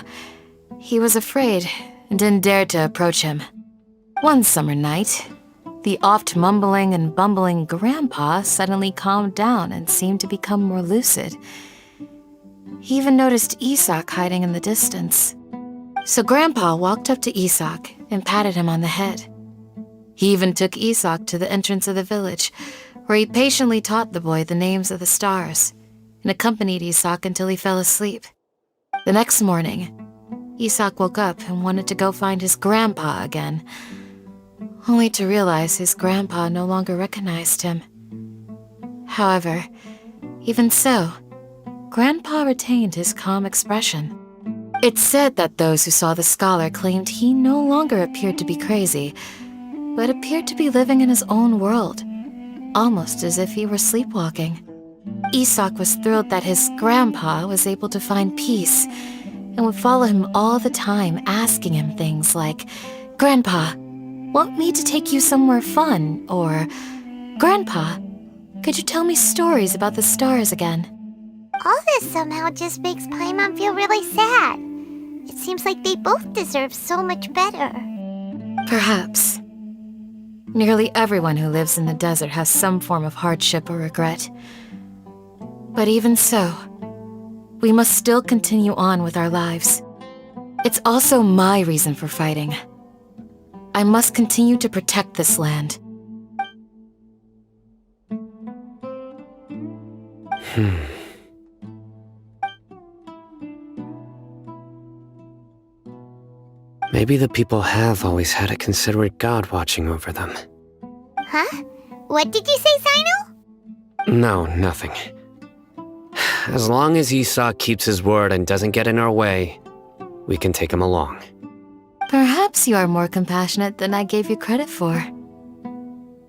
he was afraid and didn't dare to approach him. One summer night, the oft mumbling and bumbling grandpa suddenly calmed down and seemed to become more lucid. He even noticed Isak hiding in the distance. So Grandpa walked up to Isak and patted him on the head. He even took Isak to the entrance of the village, where he patiently taught the boy the names of the stars and accompanied Isak until he fell asleep. The next morning, Isak woke up and wanted to go find his grandpa again, only to realize his grandpa no longer recognized him. However, even so, Grandpa retained his calm expression. It's said that those who saw the scholar claimed he no longer appeared to be crazy, but appeared to be living in his own world, almost as if he were sleepwalking. Isak was thrilled that his grandpa was able to find peace and would follow him all the time, asking him things like, "Grandpa, want me to take you somewhere fun?" or, "Grandpa, could you tell me stories about the stars again?" All this somehow just makes Paimon feel really sad. It seems like they both deserve so much better. Perhaps. Nearly everyone who lives in the desert has some form of hardship or regret. But even so, we must still continue on with our lives. It's also my reason for fighting. I must continue to protect this land. Maybe the people have always had a considerate god watching over them. Huh? What did you say, Sino? No, nothing. As long as Isak keeps his word and doesn't get in our way, we can take him along. Perhaps you are more compassionate than I gave you credit for.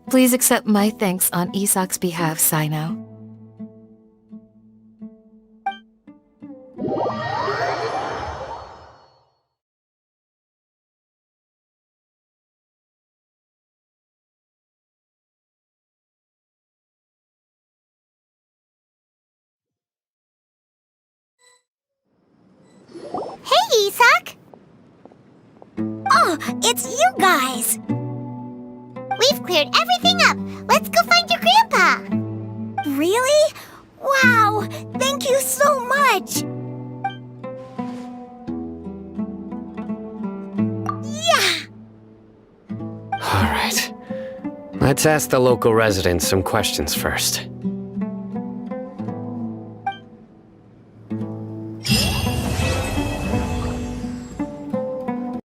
Please accept my thanks on Isak's behalf, Sino. Hey, Isak! Oh, it's you guys! We've cleared everything up. Let's go find your grandpa. Really? Wow! Thank you so much! Yeah! All right. Let's ask the local residents some questions first.